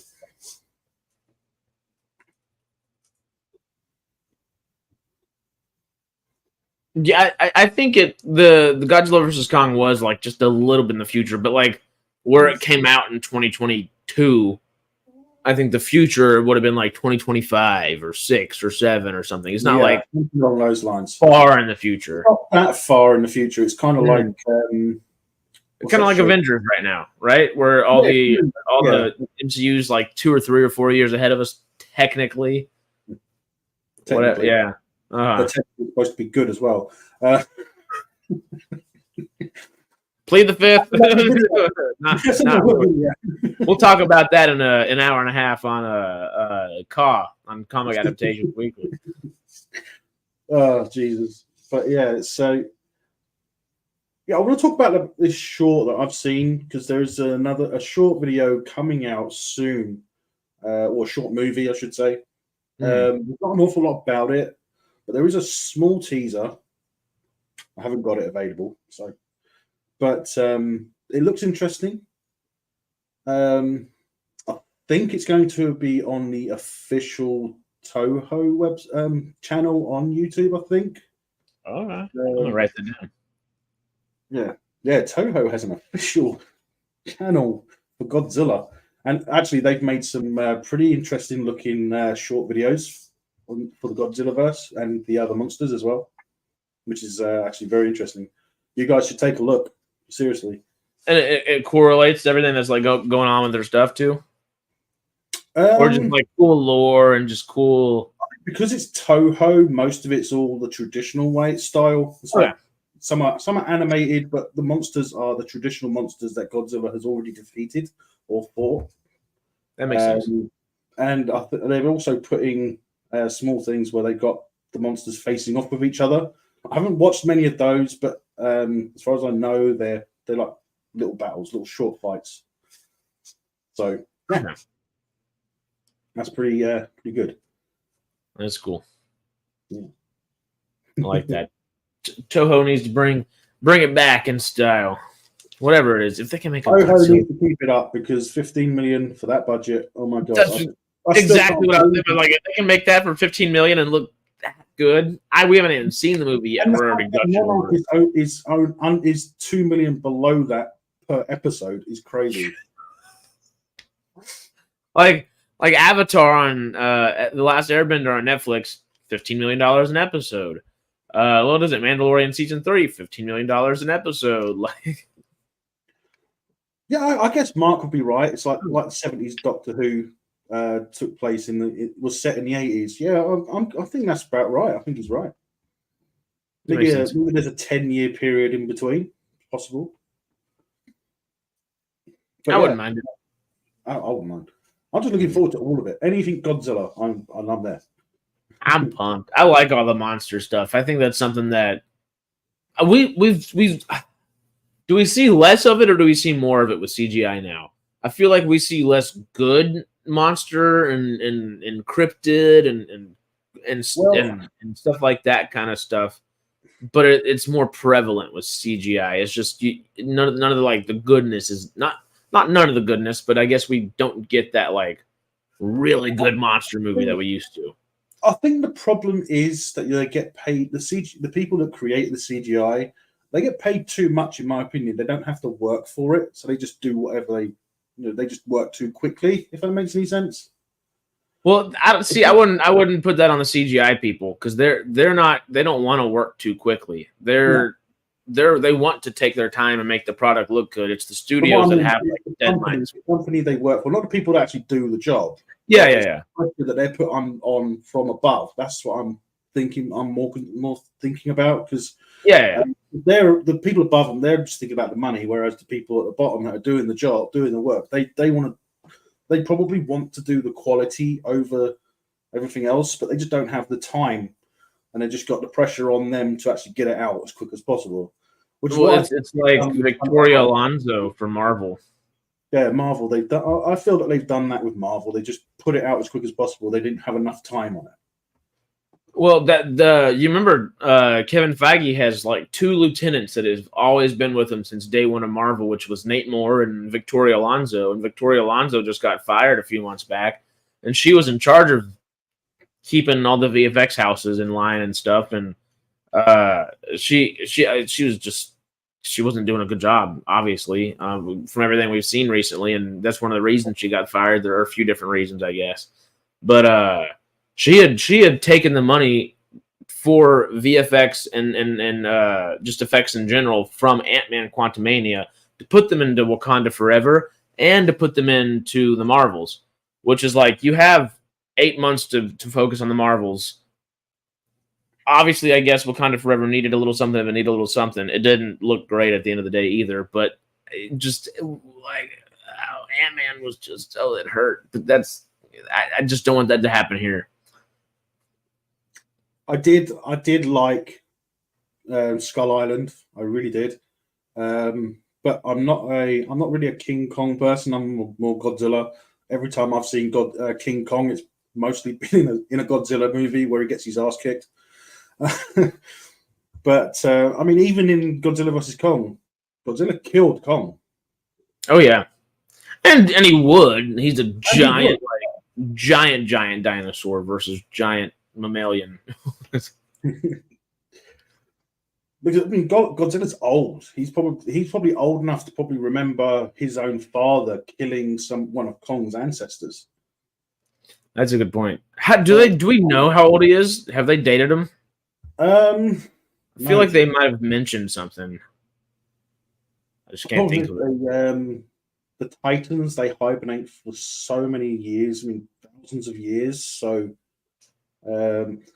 Yeah, I think the Godzilla versus Kong was like just a little bit in the future, but like where it came out in 2022, I think the future would have been like 2025 or 6 or 7 or something. It's not like along those lines. Far in the future. Not that far in the future. It's kind of like Avengers right now, right? Where all the MCU's like 2 or 3 or 4 years ahead of us, technically. Whatever, yeah. But technically supposed to be good as well. Plead the fifth. We'll talk about that in an hour and a half on on Comic Adaptations Weekly. Oh Jesus! But yeah, so Yeah, I want to talk about this short that I've seen because there's a short video coming out soon, or a short movie, I should say. There's not an awful lot about it, but there is a small teaser. I haven't got it available, but it looks interesting. I think it's going to be on the official Toho web channel on YouTube. I think. All right, I'm gonna write that down. Yeah, Toho has an official channel for Godzilla, and actually they've made some pretty interesting looking short videos for the Godzilla verse and the other monsters as well, which is actually very interesting. You guys should take a look, seriously. And it correlates to everything that's like going on with their stuff too, or just like cool lore and just cool. Because it's Toho, most of it's all the traditional way style. It's like, some are animated, but the monsters are the traditional monsters that Godzilla has already defeated or fought. That makes sense. And they're also putting small things where they've got the monsters facing off with each other. I haven't watched many of those, but as far as I know, they're like little battles, little short fights. So yeah, that's pretty good. That's cool. Yeah. I like that. Toho needs to bring it back in style. Whatever it is, if they can make a Toho needs to keep it up because 15 million for that budget. Oh my god! That's exactly what I was thinking. Like, if they can make that for 15 million and look that good, we haven't even seen the movie yet. We're already Monarch is 2 million below that per episode. Is crazy. Like Avatar on The Last Airbender on Netflix, $15 million an episode. What is it? Mandalorian season 3, $15 million an episode. Like, yeah, I guess Mark would be right. It's like the 70s Doctor Who took place it was set in the 80s. Yeah, I think that's about right. I think he's right. Maybe there's a 10-year period in between, possible. But I wouldn't mind it. I wouldn't mind. I'm just looking forward to all of it. Anything Godzilla, I'm there. I'm pumped. I like all the monster stuff. I think that's something that we've do we see less of it or do we see more of it with CGI now? I feel like we see less good monster and encrypted and stuff like that kind of stuff. But it's more prevalent with CGI. It's just none of the like the goodness is not none of the goodness, but I guess we don't get that like really good monster movie that we used to. I think the problem is that they get paid the people that create the CGI, they get paid too much, in my opinion. They don't have to work for it, so they just do whatever they just work too quickly. If that makes any sense. Well, I wouldn't put that on the CGI people because they don't want to work too quickly. They want to take their time and make the product look good. It's the studios that have like deadlines. The company they work for, not the people that actually do the job. Yeah. That they're put on from above. That's what I'm thinking. I'm more thinking about because they're the people above them. They're just thinking about the money, whereas the people at the bottom that are doing the job, doing the work, they probably want to do the quality over everything else, but they just don't have the time, and they just got the pressure on them to actually get it out as quick as possible. It's like Victoria Alonso for Marvel. Yeah, Marvel. I feel that they've done that with Marvel. They just put it out as quick as possible. They didn't have enough time on it. Well, you remember Kevin Feige has like 2 lieutenants that have always been with him since day one of Marvel, which was Nate Moore and Victoria Alonso. And Victoria Alonso just got fired a few months back, and she was in charge of keeping all the VFX houses in line and stuff. And she wasn't doing a good job, obviously, from everything we've seen recently, and that's one of the reasons she got fired. There are a few different reasons, I guess, but she had taken the money for VFX and just effects in general from Ant-Man Quantumania to put them into Wakanda Forever and to put them into the Marvels, which is like you have 8 months to focus on the Marvels. Obviously, I guess Wakanda Forever needed a little something. It needed a little something. It didn't look great at the end of the day either, but just like Ant-Man was just it hurt. But I just don't want that to happen here. I did like Skull Island. I really did. But I'm not really a King Kong person. I'm more Godzilla. Every time I've seen King Kong, it's mostly been in a Godzilla movie where he gets his ass kicked. But I mean, even in Godzilla vs. Kong, Godzilla killed Kong. Oh yeah, and he would. He's a giant, giant dinosaur versus giant mammalian. Because I mean, Godzilla's old. He's probably old enough to probably remember his own father killing one of Kong's ancestors. That's a good point. Do we know how old he is? Have they dated him? I feel like they might have mentioned something. I just can't think of it. The Titans, they hibernate for so many years. I mean, thousands of years. So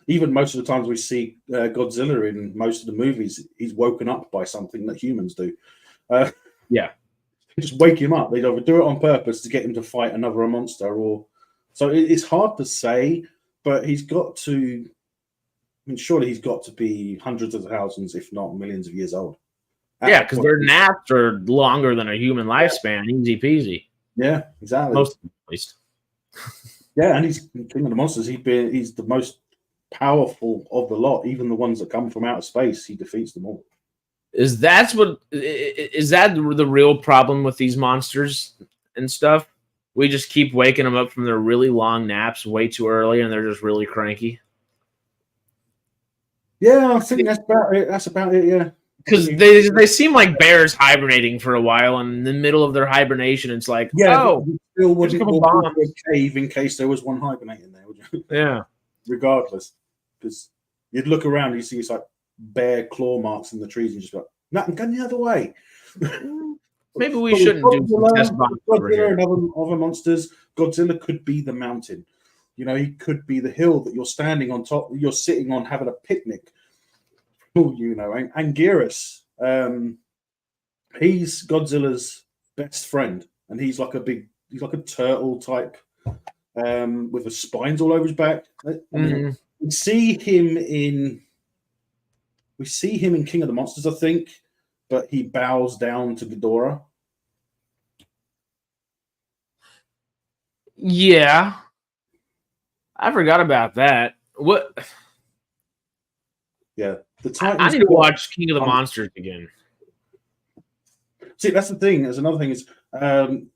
even most of the times we see Godzilla in most of the movies, he's woken up by something that humans do. Yeah. Just wake him up. They'd either do it on purpose to get him to fight another monster, or so it's hard to say, but he's got to. I mean, surely he's got to be hundreds of thousands, if not millions of years old. Yeah, because their naps are longer than a human lifespan. Easy peasy. Yeah, exactly. Most of them, at least. Yeah, and he's King of the Monsters. He's the most powerful of the lot. Even the ones that come from outer space, he defeats them all. Is that the real problem with these monsters and stuff? We just keep waking them up from their really long naps way too early, and they're just really cranky. Yeah, I think that's about it. That's about it. Yeah, because they seem like bears hibernating for a while, and in the middle of their hibernation, it's like, you still wouldn't walk into a cave in case there was one hibernating there, would you? Yeah. Regardless, because you'd look around, you see it's like bear claw marks in the trees, and you just go, "No, I'm going the other way." Maybe we shouldn't do some test bombs over here. And other monsters. Godzilla could be the mountain. You know, he could be the hill that you're standing on top. You're sitting on having a picnic. Oh, you know, Anguirus. He's Godzilla's best friend, and he's like a turtle type, with the spines all over his back. We see him in King of the Monsters, I think, but he bows down to Ghidorah. Yeah. I forgot about that. What? Yeah. I need to watch King of the Monsters again. See, that's the thing. There's another thing is in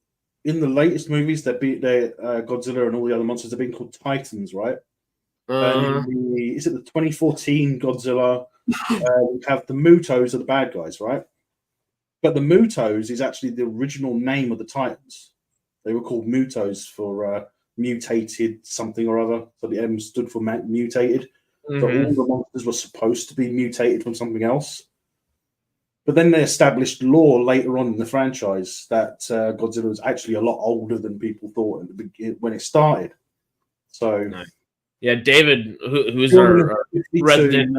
the latest movies, Godzilla and all the other monsters have been called Titans, right? Is it the 2014 Godzilla? We have the Mutos are the bad guys, right? But the Mutos is actually the original name of the Titans. They were called Mutos for mutated something or other. So the M stood for mutated. So all the monsters were supposed to be mutated from something else. But then they established lore later on in the franchise that Godzilla was actually a lot older than people thought at the beginning when it started. So, yeah, David, who's our resident,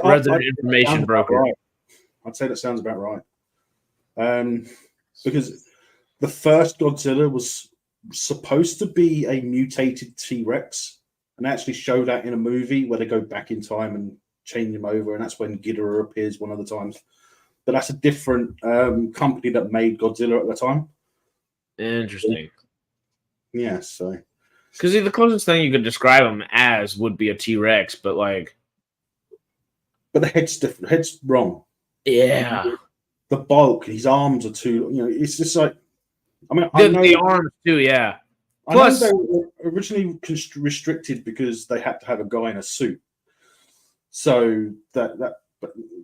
resident information broker. Right. I'd say that sounds about right. Because the first Godzilla was supposed to be a mutated T-Rex. And they actually show that in a movie where they go back in time and change him over, and that's when Ghidorah appears one of the times. But that's a different company that made Godzilla at the time. Interesting. Yeah, so because the closest thing you could describe him as would be a T-Rex, but the head's different. The head's wrong. Yeah, the bulk, his arms are too. You know, it's just like. I mean, the arms too. Yeah. Plus, I know they were originally restricted because they had to have a guy in a suit. So but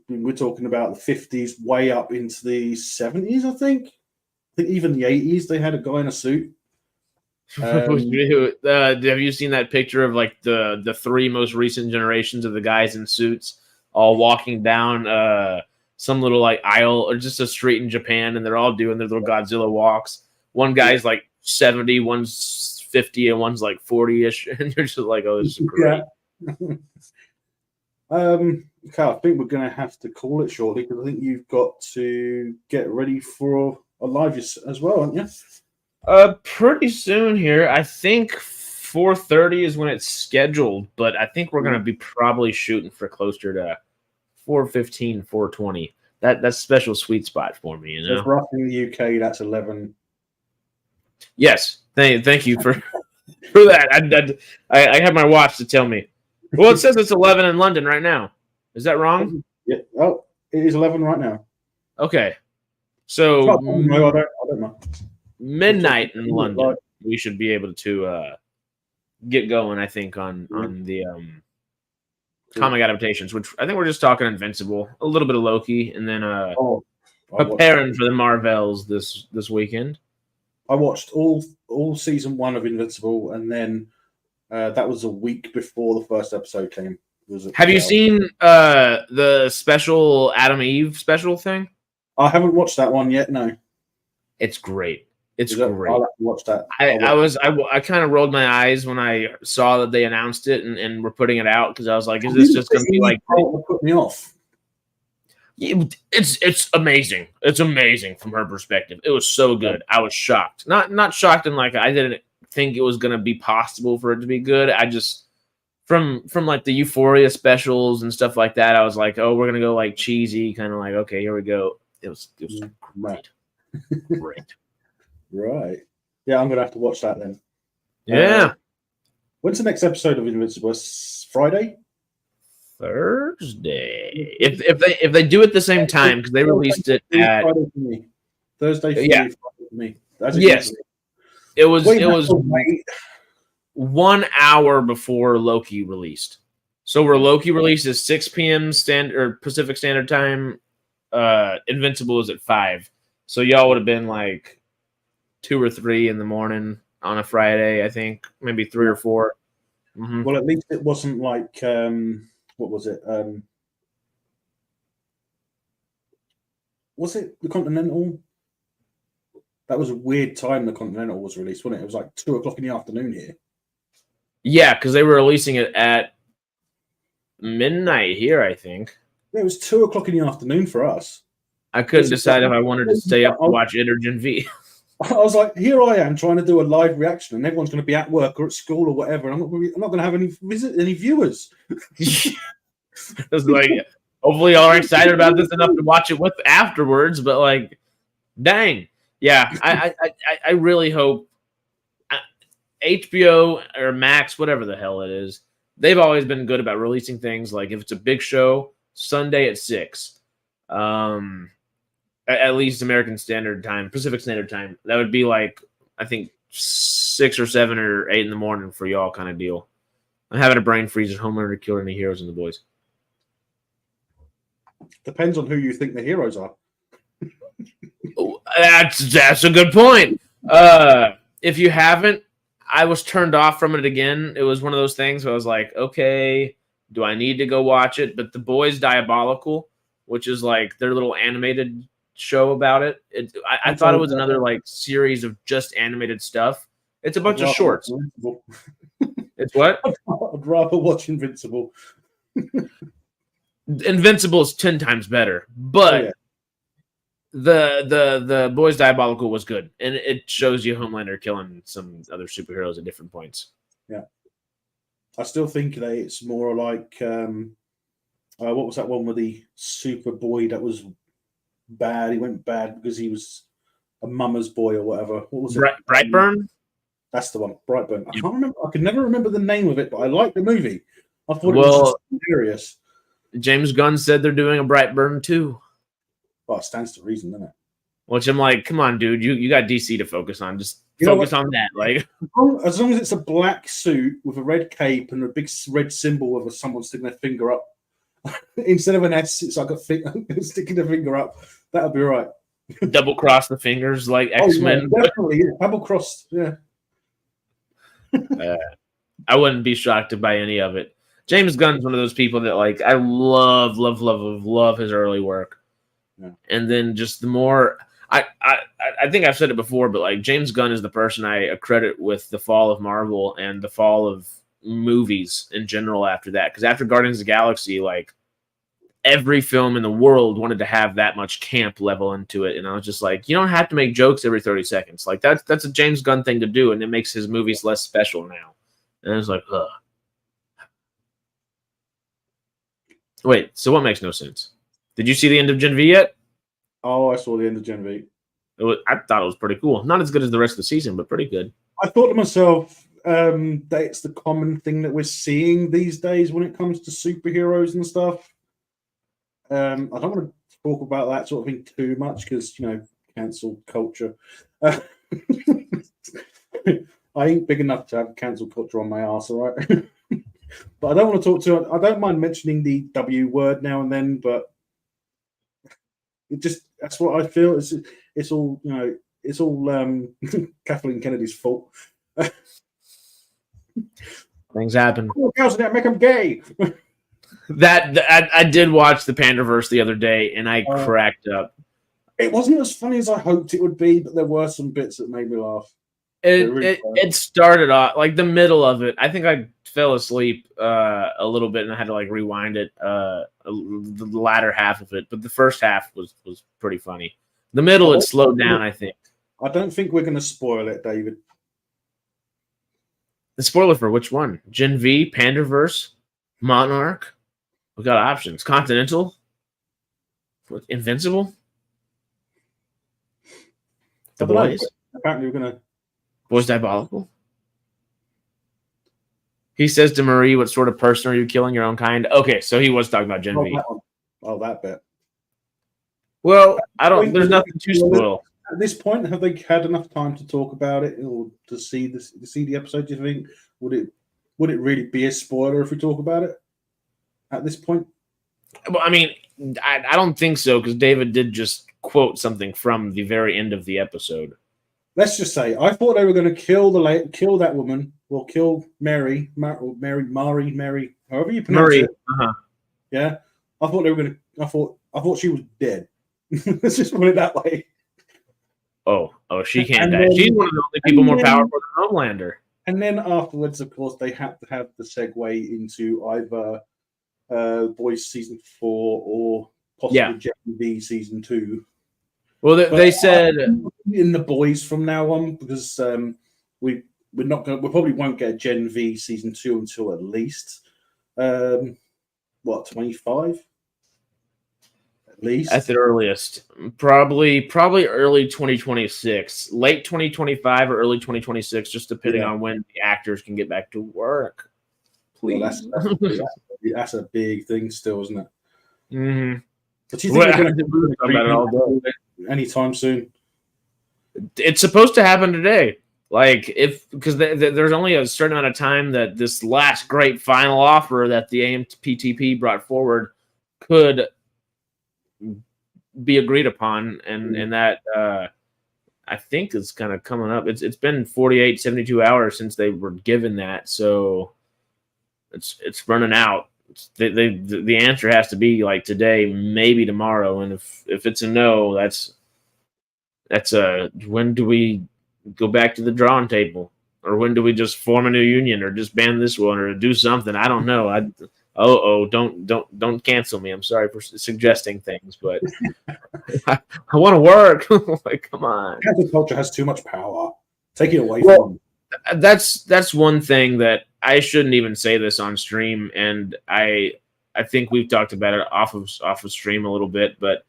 we're talking about the 50s, way up into the 70s, I think. I think even the 80s, they had a guy in a suit. Have you seen that picture of like the three most recent generations of the guys in suits all walking down some little like aisle or just a street in Japan, and they're all doing their little Godzilla walks? One guy's like 70, one's 50, and one's like 40-ish, and you're just like, oh, this is great. Yeah. Okay, I think we're going to have to call it shortly because I think you've got to get ready for a live as well, aren't you? Pretty soon here. I think 4:30 is when it's scheduled, but I think we're going to be probably shooting for closer to 4:15, 4:20. that's special sweet spot for me, you So know. for us in the UK, that's 11. Yes, thank you for that. I have my watch to tell me. Well, it says it's 11 in London right now. Is that wrong? Yeah. Oh, it is 11 right now. Okay, It's so not, no, I don't know. midnight in London, Like, we should be able to get going. I think on the comic adaptations, which I think we're just talking Invincible, a little bit of Loki, and then oh, preparing for the Marvels this weekend. I watched all season 1 of Invincible, and then that was a week before the first episode came. Have you seen the special Adam Eve special thing? I haven't watched that one yet. No, It's great. It's I'll great. have to watch that. I kind of rolled my eyes when I saw that they announced it and were putting it out because I was like, is this just going to be like? Put me off. It's amazing. It's amazing from her perspective. It was so good. I was shocked. Not shocked in like I didn't think it was going to be possible for it to be good. I just from like the Euphoria specials and stuff like that. I was like, oh, we're gonna go like cheesy, kind of like okay, here we go. It was great. Great. Right. Yeah, I'm gonna have to watch that then. Yeah. When's the next episode of Invincible? Friday? Thursday. If they do it at the same time because they released it at Friday for me. Thursday for Yeah. you, Friday for me. That's yes. It was Wait, it was wait. 1 hour before Loki released. So where Loki releases 6 p.m. Pacific Standard Time, Invincible is at 5. So y'all would have been like 2 or 3 in the morning on a Friday, I think, maybe 3 or 4. Mm-hmm. Well, at least it wasn't like what was it? Was it the Continental? That was a weird time the Continental was released, wasn't it? It was like 2 o'clock in the afternoon here. Yeah, because they were releasing it at midnight here, I think. Yeah, it was 2 o'clock in the afternoon for us. I couldn't decide if I wanted to stay up to watch it or Gen V. I was like, here I am trying to do a live reaction, and everyone's going to be at work or at school or whatever. And I'm not going to have any viewers. It's like, hopefully, y'all are excited about this enough to watch it with afterwards. But like, dang, yeah, I really hope HBO or Max, whatever the hell it is, they've always been good about releasing things. Like if it's a big show, Sunday at 6. At least American Standard Time, Pacific Standard Time. That would be like, I think 6 or 7 or 8 in the morning for y'all kind of deal. I'm having a brain freeze at Homelander killing the heroes and the boys. Depends on who you think the heroes are. That's a good point. If you haven't, I was turned off from it again. It was one of those things where I was like, okay, do I need to go watch it? But The Boys Diabolical, which is like their little animated show about it. I thought it was another like series of just animated stuff. It's a bunch of shorts. It's what? I'd rather watch Invincible. Invincible is 10 times better, but the Boys Diabolical was good, and it shows you Homelander killing some other superheroes at different points. Yeah, I still think that it's more like what was that one with the Superboy that was bad? He went bad because he was a mama's boy or whatever. What was it? Brightburn. That's the one, Brightburn. I can't remember. I can never remember the name of it, but I liked the movie. I thought it was hilarious. James Gunn said they're doing a Brightburn 2. Well, it stands to reason, doesn't it? Which I'm like, come on, dude. You got DC to focus on. Just focus on that. Like, as long as it's a black suit with a red cape and a big red symbol of someone sticking their finger up instead of an S, it's like a sticking their finger up. That'll be right. Double cross the fingers like X-Men. Yeah, definitely, double crossed. Yeah. I wouldn't be shocked by any of it. James Gunn's one of those people that like I love his early work. Yeah. And then just the more I think I've said it before, but like James Gunn is the person I accredit with the fall of Marvel and the fall of movies in general after that. Because after Guardians of the Galaxy, like every film in the world wanted to have that much camp level into it. And I was just like, you don't have to make jokes every 30 seconds. Like that's a James Gunn thing to do, and it makes his movies less special now. And I was like, ugh. Wait, so what makes no sense? Did you see the end of Gen V yet? Oh, I saw the end of Gen V. I thought it was pretty cool. Not as good as the rest of the season, but pretty good. I thought to myself, that it's the common thing that we're seeing these days when it comes to superheroes and stuff. I don't want to talk about that sort of thing too much because, cancel culture. I ain't big enough to have cancel culture on my ass, all right? But I don't want to talk I don't mind mentioning the W word now and then, but that's what I feel. It's all, it's all Kathleen Kennedy's fault. Things happen. Oh, girls that make them gay. I did watch the Pandaverse the other day, and I cracked up. It wasn't as funny as I hoped it would be, but there were some bits that made me laugh. It started off like the middle of it. I think I fell asleep a little bit, and I had to like rewind it. The latter half of it, but the first half was pretty funny. The middle it slowed down. I think. I don't think we're going to spoil it, David. The spoiler for which one? Gen V, Pandaverse, Monarch. We got options. Continental, Invincible, The Boys. Apparently, we're going to. Boys Diabolical. He says to Marie, "What sort of person are you killing? Your own kind?" Okay, so he was talking about Gen V. That bit. Well, I don't. There's nothing to spoil. At this point, have they had enough time to talk about it or to see the episode? Do you think would it really be a spoiler if we talk about it at this point? Well, I mean, I don't think so because David did just quote something from the very end of the episode. Let's just say I thought they were going to kill that woman. Well, kill Mary, however you pronounce it. Yeah, I thought they were going to. I thought she was dead. Let's just put it that way. Oh, she can't die. She's one of the only people more powerful than Homelander. And then afterwards, of course, they have to have the segue into either Boys season 4 or possibly Gen V season 2. Well, they said in the Boys from now on because we probably won't get a Gen V season 2 until at least 25. At least at the earliest, probably early 2026, late 2025 or early 2026, just depending on when the actors can get back to work. Please, well, that's a big thing, still, isn't it? Mm-hmm. But do you think they're going to do about it all day, anytime soon? It's supposed to happen today. Like because there's only a certain amount of time that this last great final offer that the AMPTP brought forward could be agreed upon, and that I think is kind of coming up. It's been 48, 72 hours since they were given that, so it's running out. The answer has to be like today, maybe tomorrow, and if it's a no, that's when do we go back to the drawing table, or when do we just form a new union, or just ban this one, or do something? I don't know. Don't cancel me. I'm sorry for suggesting things, but I want to work. Like, come on. Cancel culture has too much power. Take it away from them. That's one thing that I shouldn't even say this on stream, and I think we've talked about it off of stream a little bit, but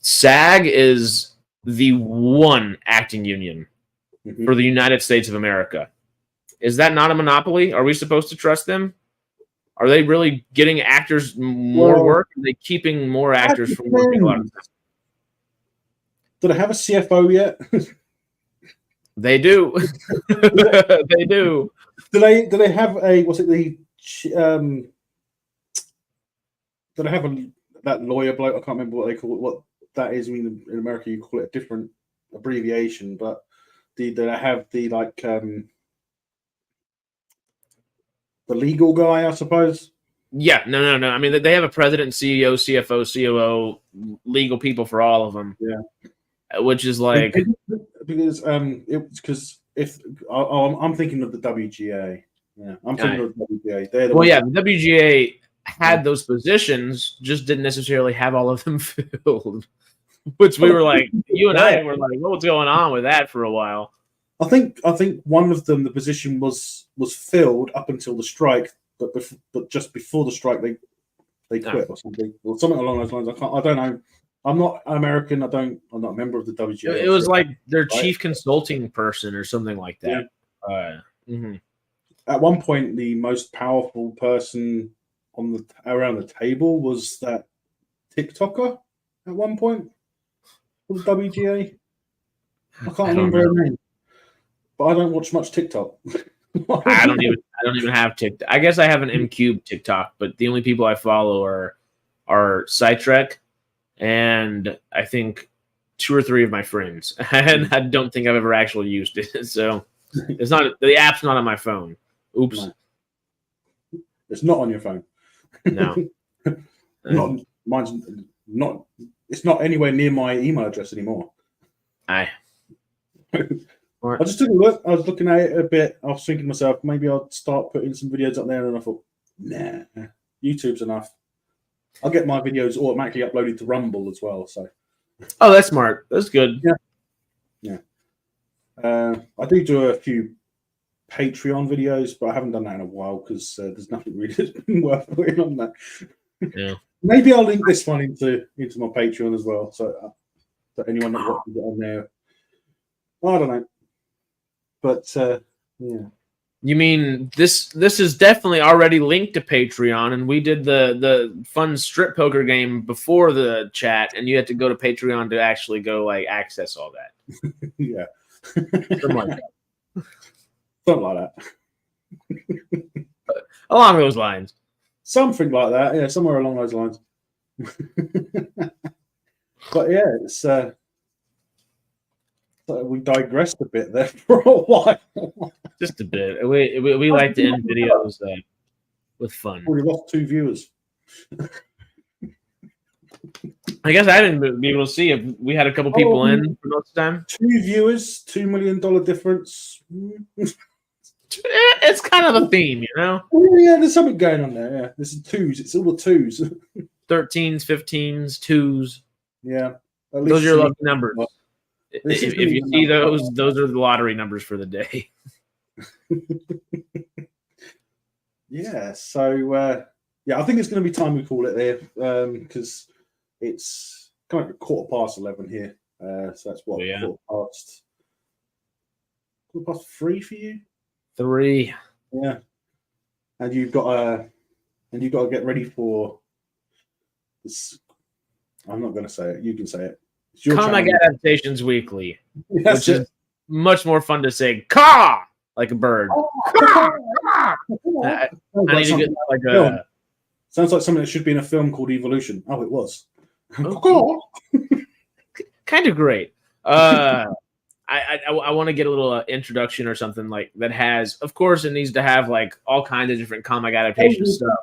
SAG is the one acting union for the United States of America. Is that not a monopoly? Are we supposed to trust them? Are they really getting actors more work? Are they keeping more actors from working a lot of time? Do they have a CFO yet? They do. They do. Do they have a do they have that lawyer bloke? I can't remember what they call it. What that is. I mean, in America you call it a different abbreviation, but do they have the the legal guy, I suppose? Yeah, no. I mean, they have a president, CEO, CFO, COO, legal people for all of them. Yeah, which is like because if I'm thinking of the WGA. Yeah, I'm thinking of the WGA. They're the the WGA had those positions, just didn't necessarily have all of them filled. Which we were like, you and I were like, what's going on with that for a while? I think one of them, the position was filled up until the strike, but just before the strike, they quit or something along those lines. I don't know. I'm not American. I'm not a member of the WGA. It was like their chief consulting person or something like that. Yeah. At one point, the most powerful person around the table was that TikToker. At one point, for the WGA. I can't remember her name, but I don't watch much TikTok. I don't even have TikTok. I guess I have an MCubed TikTok, but the only people I follow are Sci-Trek and I think 2 or 3 of my friends. And I don't think I've ever actually used it. So it's not, the app's not on my phone. Oops. No. It's not on your phone. No. Mine's not. It's not anywhere near my email address anymore. I just took a look. I was looking at it a bit. I was thinking to myself, maybe I'll start putting some videos up there. And I thought, nah, YouTube's enough. I'll get my videos automatically uploaded to Rumble as well. So, oh, that's smart. That's good. Yeah. I do a few Patreon videos, but I haven't done that in a while because there's nothing really that's been worth putting on that. Yeah. Maybe I'll link this one into my Patreon as well, so that anyone that wants to get on there. I don't know, but yeah. You mean this is definitely already linked to Patreon, and we did the fun strip poker game before the chat, and you had to go to Patreon to actually go like access all that. Yeah. Something like that. Something like that. Along those lines. Something like that, yeah, somewhere along those lines. But yeah, it's we digressed a bit there for a while. Just a bit. We like to end videos with fun. We lost 2 viewers. I guess I didn't be able to see if we had a couple people in for most of the time. 2 viewers, $2 million difference. It's kind of a theme, you know? Yeah, there's something going on there. Yeah, there's 2s. It's all the 2s. 13s, 15s, 2s. Yeah. Those are your lucky numbers. This is If you see those are the lottery numbers for the day. Yeah. So, yeah, I think it's going to be time we call it there because it's kind of 11:15 here. So that's what, Yeah. quarter past 3 for you? 3. Yeah. And you've got to get ready for this. I'm not going to say it. You can say it. It's your Comic channel. Adaptations Weekly, That's which is much more fun to say caw like a bird. I need to get like a Sounds like something that should be in a film called Evolution. Oh, it was. kind of great. I want to get a little introduction or something like that has, of course, it needs to have like all kinds of different comic adaptation stuff.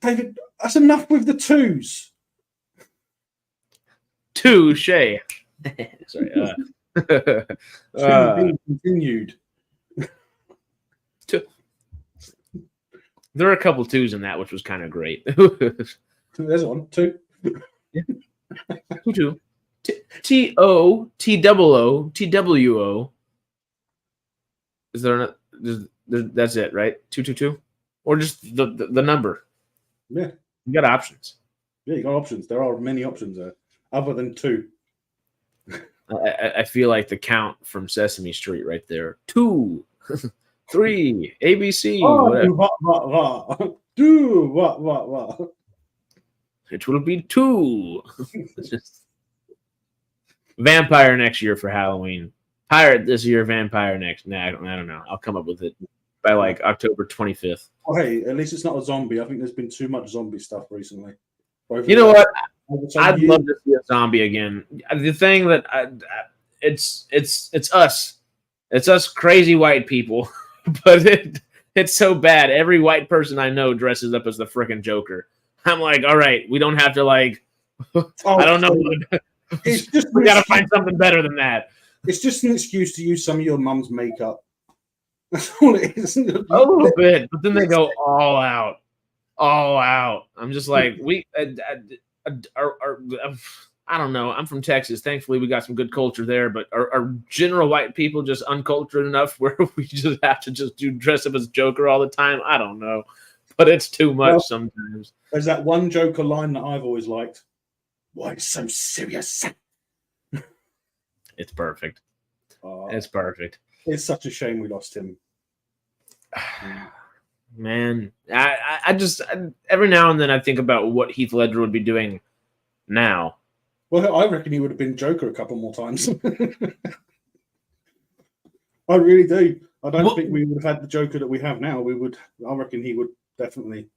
David, that's enough with the 2s. Touche. Sorry. Continued. There are a couple 2s in that, which was kind of great. There's one, 2. 2. TOTOO. Is there not? That's it, right? 222, or just the number? Yeah, you got options. Yeah, you got options. There are many options there, other than 2. I feel like the count from Sesame Street right there. 2, 3, ABC. Do what? It will be 2. Just vampire next year for Halloween. Pirate this year, vampire next. Nah, I don't know. I'll come up with it by like October 25th. Oh, hey, at least it's not a zombie. I think there's been too much zombie stuff recently. You know what? I'd love to see a zombie again. The thing that it's us. It's us crazy white people. But it's so bad. Every white person I know dresses up as the frickin' Joker. I'm like, all right, we don't have to like I don't know. It's just we gotta find something better than that. It's just an excuse to use some of your mum's makeup. That's all it is. A little bit, but then they go all out. I'm just like, I don't know. I'm from Texas. Thankfully, we got some good culture there, but are general white people just uncultured enough where we just have to just dress up as Joker all the time? I don't know, but it's too much sometimes. There's that one Joker line that I've always liked. Why so serious? It's perfect. Uh, It's perfect. it's such a shame we lost him. Man, I just every now and then I think about what Heath Ledger would be doing now. Well, I reckon he would have been Joker a couple more times. I really do. I don't think we would have had the Joker that we have now. I reckon he would definitely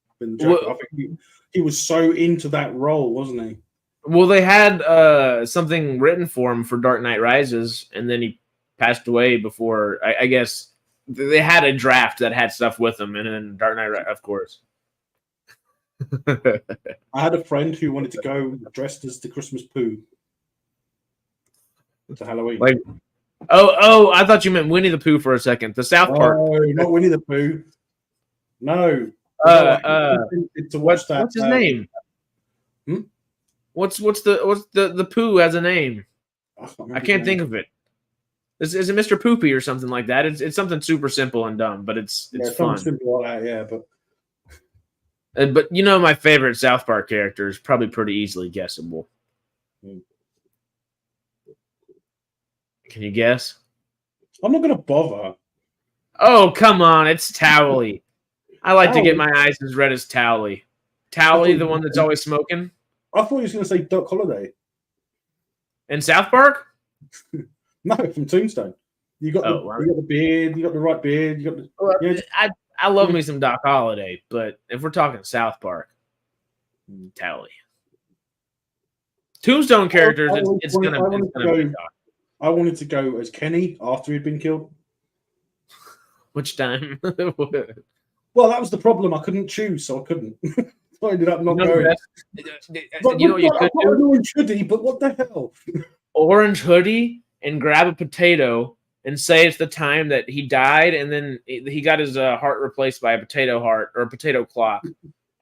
have been the Joker. I think he was so into that role, wasn't he? Well, they had something written for him for Dark Knight Rises, and then he passed away before. I guess they had a draft that had stuff with him, and then Dark Knight, of course. I had a friend who wanted to go dressed as the Christmas Pooh to Halloween. Like, oh, I thought you meant Winnie the Pooh for a second. The South Park. No, not Winnie the Pooh. No. What's his name? Hmm? What's the Pooh has a name? I can't think of it. Is it Mr. Poopy or something like that? It's something super simple and dumb, but it's fun. Simple like that, yeah, But you know, my favorite South Park character is probably pretty easily guessable. Can you guess? I'm not going to bother. Oh, come on. It's Towley. I like to get my eyes as red as Towley. Towley, the one that's always smoking? I thought he was going to say Doc Holliday. In South Park? No, from Tombstone. You got the beard. You got the right beard. You got the, I love me some Doc Holliday, but if we're talking South Park, Towley. Tombstone characters, it's gonna be Doc. I wanted to go as Kenny after he'd been killed. Which time? Well, that was the problem. I couldn't choose, so I couldn't. So I ended up not going. You know what you could do? Orange hoodie, but what the hell? Orange hoodie and grab a potato and say it's the time that he died, and then he got his heart replaced by a potato heart or a potato clock,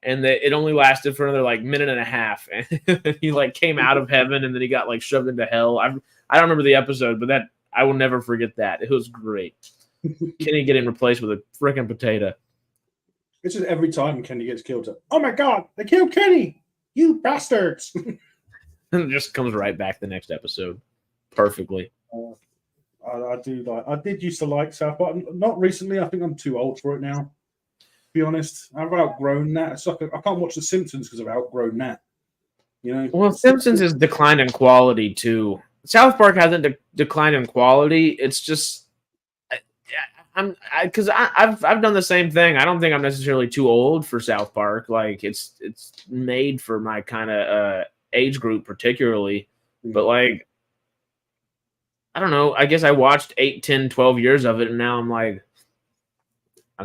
and it only lasted for another like minute and a half, and he like came out of heaven, and then he got like shoved into hell. I don't remember the episode, but I will never forget that. It was great. Kenny getting replaced with a freaking potato. It's just every time Kenny gets killed. Oh my God, they killed Kenny! You bastards! And it just comes right back the next episode, perfectly. I do like. I did used to like South Park. Not recently. I think I'm too old for it now. To be honest, I've outgrown that. It's like I can't watch The Simpsons because I've outgrown that. You know. Well, Simpsons has declined in quality too. South Park hasn't declined in quality. It's just I've done the same thing. I don't think I'm necessarily too old for South Park. Like it's made for my kind of age group particularly, but like I don't know. I guess I watched 8, 10, 12 years of it, and now I'm like,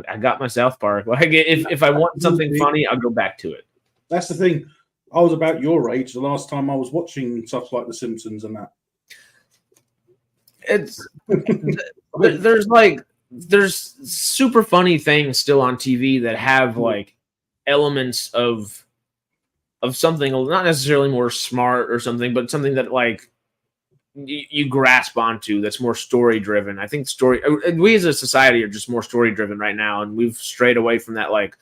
I got my South Park. Like if I want something funny, I'll go back to it. That's the thing. I was about your age the last time I was watching stuff like The Simpsons and that. It's there's super funny things still on TV that have like elements of something not necessarily more smart or something, but something that like you grasp onto that's more story driven. I think we as a society are just more story driven right now, and we've strayed away from that. Like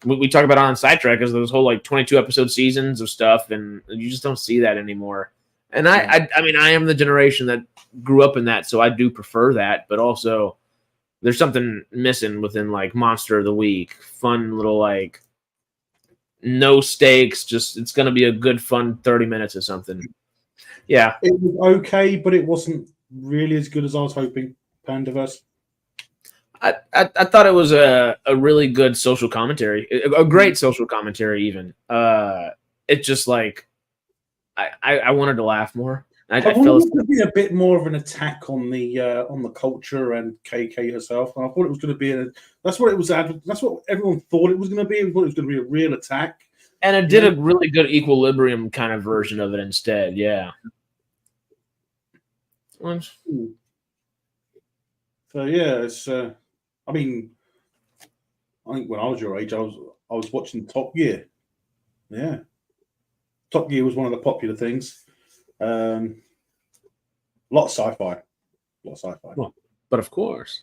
we talk about on Sidetrack as those whole like 22 episode seasons of stuff, and you just don't see that anymore. And I mean, I am the generation that grew up in that, so I do prefer that. But also, there's something missing within like Monster of the Week, fun little like no stakes, just it's gonna be a good fun 30 minutes or something. Yeah, it was okay, but it wasn't really as good as I was hoping. Pandaverse. I thought it was a really good social commentary, a great social commentary. Even it just like I wanted to laugh more. I felt it was going to be a bit more of an attack on the culture and KK herself, and I thought it was going to be that's what it was. That's what everyone thought it was going to be. It was going to be a real attack, and it did a really good Equilibrium kind of version of it instead. Yeah. So yeah, it's. I mean, I think when I was your age, I was watching Top Gear. Yeah, Top Gear was one of the popular things. A lot of sci-fi. Well, but of course.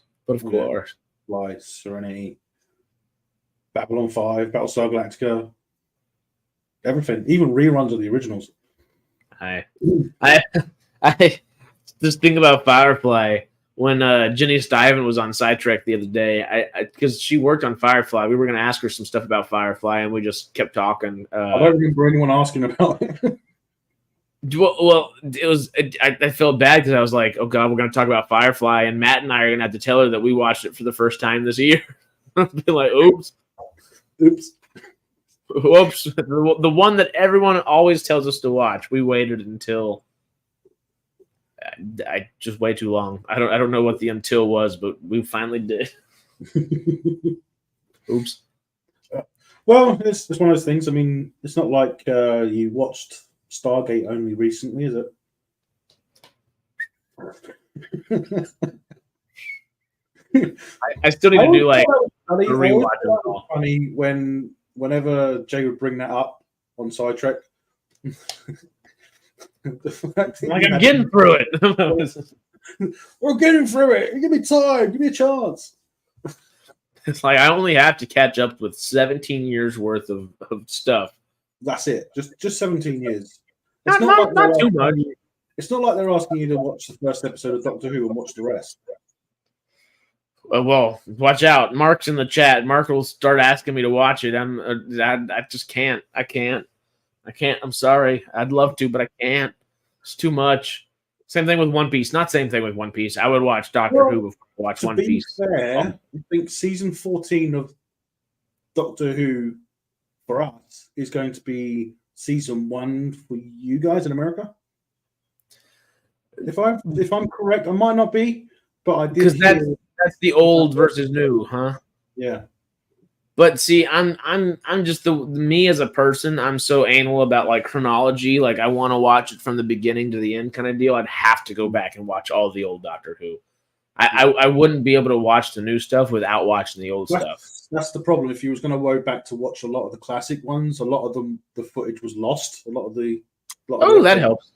Like Serenity, Babylon 5, Battlestar Galactica, everything, even reruns of the originals. I I just think about Firefly when Jenny Stiven was on Sidetrack the other day. Because she worked on Firefly, we were going to ask her some stuff about Firefly, and we just kept talking. I don't remember anyone asking about it. Well, it was. I felt bad because I was like, "Oh God, we're going to talk about Firefly," and Matt and I are going to have to tell her that we watched it for the first time this year. Be like, "Oops, Oops. whoops!" The one that everyone always tells us to watch. We waited until I just way too long. I don't know what the until was, but we finally did. Oops. Well, it's one of those things. I mean, it's not like you watched Stargate only recently, is it? I still need to do like a funny. rewatch It of was it all. funny whenever Jay would bring that up on Sidetrack. Like I'm getting through it. We're getting through it. Give me time. Give me a chance. It's like I only have to catch up with 17 years worth of stuff. That's it. Just 17 years. Not too much. It's not like they're asking you to watch the first episode of Doctor Who and watch the rest. Well, watch out. Mark's in the chat. Mark will start asking me to watch it. I just can't. I can't. I'm sorry. I'd love to, but I can't. It's too much. Same thing with One Piece. Not same thing with One Piece. I would watch Doctor Who before I watch One Piece. Fair, I think season 14 of Doctor Who for us is going to be season 1 for you guys in America. If I'm correct, I might not be, but I did. Because that's the old versus new, huh? Yeah. But see, I'm just me as a person. I'm so anal about like chronology. Like I want to watch it from the beginning to the end, kind of deal. I'd have to go back and watch all the old Doctor Who. I wouldn't be able to watch the new stuff without watching the old stuff. That's the problem. If you was going to go back to watch a lot of the classic ones, a lot of them the footage was lost. That helps.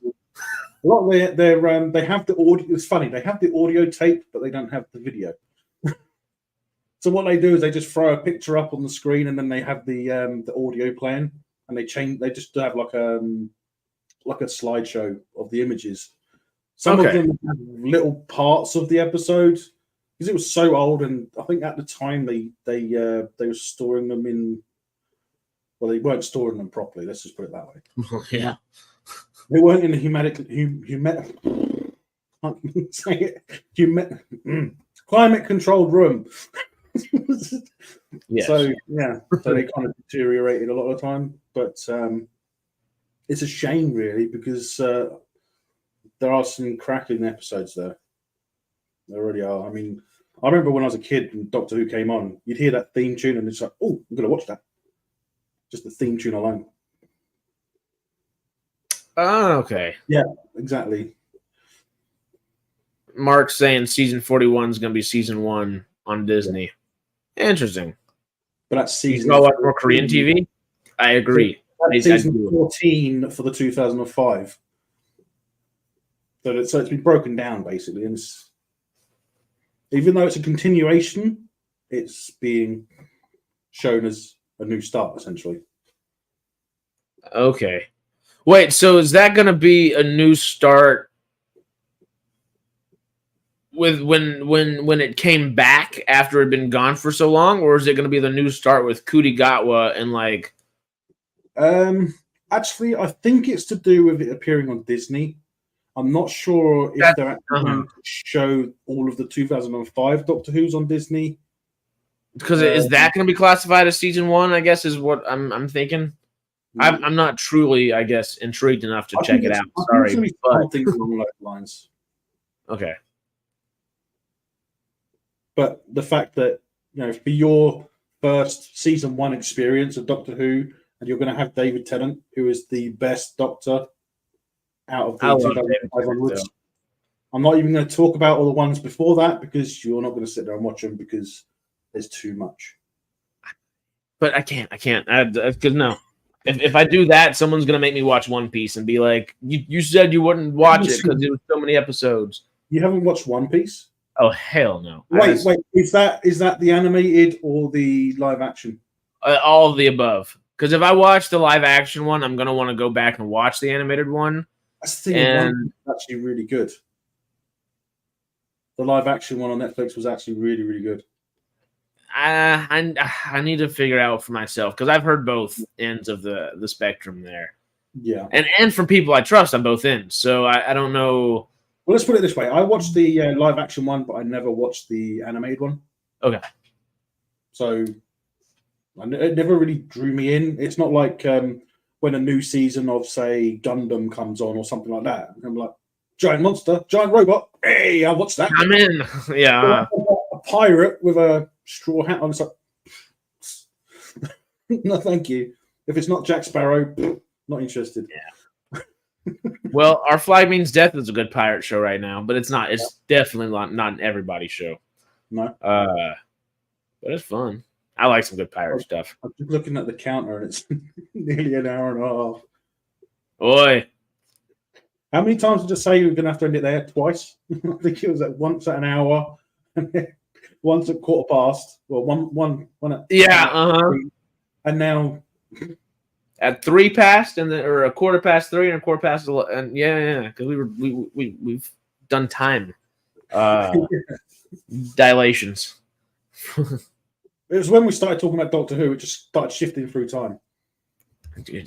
A lot of they have the audio. It's funny, they have the audio tape, but they don't have the video. So what they do is they just throw a picture up on the screen, and then they have the audio playing, and they just have like a slideshow of the images. Some of them have little parts of the episode because it was so old, and I think at the time they were storing them in. Well, they weren't storing them properly. Let's just put it that way. Yeah. They weren't in a climate controlled room. Yes. So they kind of deteriorated a lot of the time, but it's a shame really because there are some cracking episodes there. There really are. I mean, I remember when I was a kid and Doctor Who came on, you'd hear that theme tune and it's like, oh, I'm gonna watch that. Just the theme tune alone. Oh, okay. Yeah, exactly. Mark's saying season 41 is going to be season 1 on Disney. Interesting. But that's season. You watch more Korean TV? I agree. That's season 14 for the 2005. So it's been broken down basically, and even though it's a continuation, it's being shown as a new start essentially. Okay. Wait, so is that going to be a new start with when it came back after it had been gone for so long, or is it going to be the new start with Kurigawa and like? Actually, I think it's to do with it appearing on Disney. I'm not sure if they're actually going to show all of the 2005 Doctor Who's on Disney. Because is that going to be classified as season 1? I guess is what I'm thinking. I'm not truly, I guess, intrigued enough to check it out. Sorry, but things along those lines. Okay. But the fact that for your first season 1 experience of Doctor Who, and you're going to have David Tennant, who is the best Doctor out of the 2005 onwards. I'm not even going to talk about all the ones before that because you're not going to sit there and watch them because there's too much. But I can't. Because no. If I do that, someone's gonna make me watch One Piece and be like, "You said you wouldn't watch it because there was so many episodes." You haven't watched One Piece? Oh hell no! Wait, is that the animated or the live action? All of the above. Because if I watch the live action one, I'm gonna want to go back and watch the animated one. That's the thing. And Actually, really good. The live action one on Netflix was actually really, really good. I need to figure out for myself because I've heard both ends of the spectrum there, Yeah. and from people I trust on both ends. So I don't know. Well, let's put it this way: I watched the live action one, but I never watched the animated one. Okay. So it never really drew me in. It's not like when a new season of, say, Gundam comes on or something like that. I'm like, giant monster, giant robot. Hey, I'll watch that. I'm in. Yeah. A pirate with a straw hat on. It's like, no, thank you. If it's not Jack Sparrow, not interested. Yeah. Well, Our Flag Means Death is a good pirate show right now, but it's not. It's definitely not an everybody show. No. But it's fun. I like some good pirate stuff. I'm just looking at the counter and it's nearly an hour and a half. Oi. How many times did I say you were going to have to end it there? Twice? I think it was once at an hour, and then once at quarter past. Well, one at and now at 3 past and then or a quarter past 3 and a quarter past 11, and yeah, because we've done time dilations. It was when we started talking about Doctor Who, it just started shifting through time.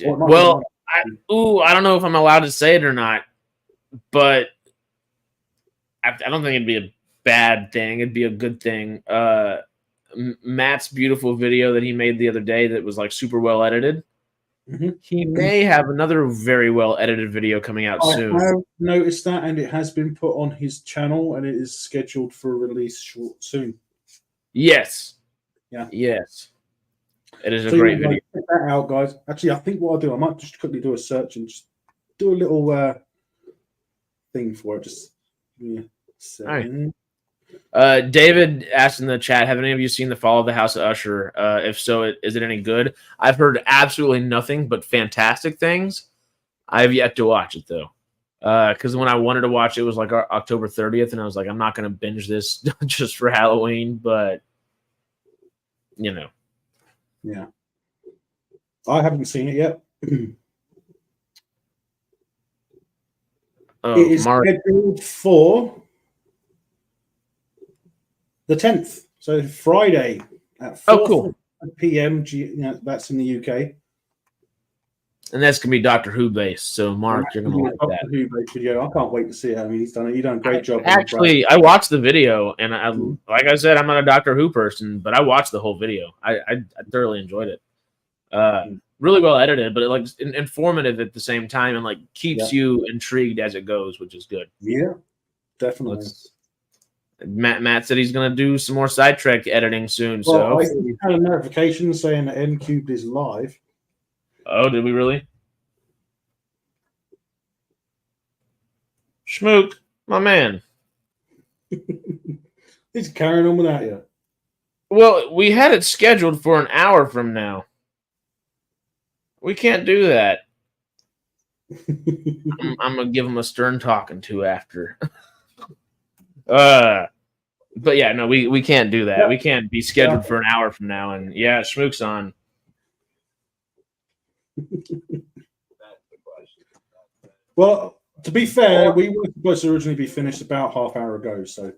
Well, I don't know if I'm allowed to say it or not, but I don't think it'd be a bad thing. It'd be a good thing. Matt's beautiful video that he made the other day that was like super well edited. Mm-hmm. He may have another very well edited video coming out soon. I have noticed that, and it has been put on his channel, and it is scheduled for release soon. Yes. Yeah. Yes. It is a great video. Check that out, guys. Actually, I think what I'll do, I might just quickly do a search and just do a little thing for it. Just all right. David asked in the chat, have any of you seen The Fall of the House of Usher? If so, is it any good? I've heard absolutely nothing but fantastic things. I have yet to watch it, though. Because when I wanted to watch it, it was like October 30th, and I was like, I'm not going to binge this just for Halloween, but, you know. Yeah. I haven't seen it yet. It is scheduled for the 10th, so Friday at 4 p.m. That's in the UK. And that's gonna be Doctor Who based. So Mark, you're gonna like Doctor Who based video. I can't wait to see it. I mean, you've done a great job. Actually, I watched the video, and like I said, I'm not a Doctor Who person, but I watched the whole video. I thoroughly enjoyed it. Really well edited, but it like informative at the same time, and like keeps you intrigued as it goes, which is good. Yeah, definitely. Matt said he's going to do some more Side Trek editing soon. Well, I had a notification saying that MCubed is live. Oh, did we really? Schmook, my man. He's carrying on without you. Well, we had it scheduled for an hour from now. We can't do that. I'm going to give him a stern talking to after. But yeah, no, we can't do that. We can't be scheduled for an hour from now. And yeah, Schmook's on. Well, to be fair, we were supposed to originally be finished about half hour ago. So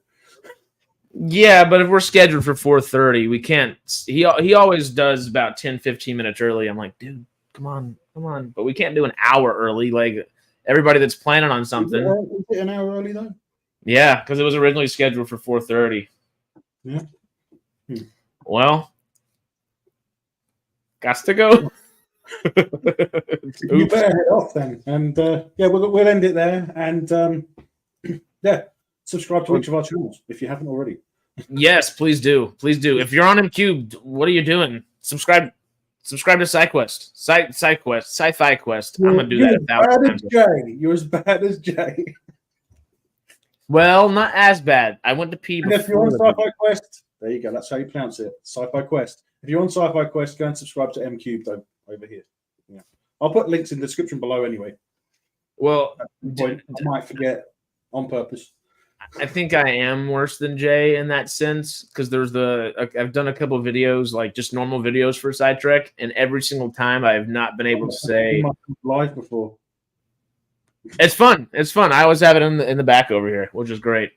yeah, but if we're scheduled for 4:30, we can't. He always does about 10-15 minutes early. I'm like, dude, come on. But we can't do an hour early. Like everybody that's planning on something. Is it an hour early though? Yeah, because it was originally scheduled for 4:30. Yeah. Well, got to go. You better head off then, and yeah, we'll end it there. And yeah, subscribe to each of our channels if you haven't already. Yes, please do. Please do. If you're on MCubed, what are you doing? Subscribe to SciQuest, Sci-Fi Quest. I'm gonna do that 1,000 times. You're as bad as Jay. Well, not as bad. I went to pee. And if you're on Sci-Fi Quest, there you go. That's how you pronounce it. Sci-Fi Quest. If you're on Sci-Fi Quest, go and subscribe to MCubed over here. Yeah, I'll put links in the description below anyway. Well, I might forget on purpose. I think I am worse than Jay in that sense because I've done a couple of videos, like just normal videos for Side Trek, and every single time I have not been able to say live before. It's fun. It's fun. I always have it in the back over here, which is great.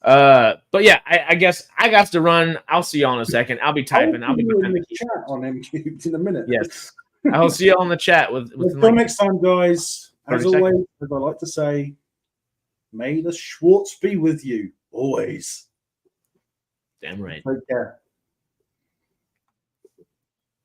But yeah, I guess I got to run. I'll see y'all in a second. I'll be typing. I'll be in behind the the chat on MCubed in a minute. Yes. I'll see y'all in the chat Until next time, guys. As 30 always, as I like to say, may the Schwartz be with you always. Damn right. Take care.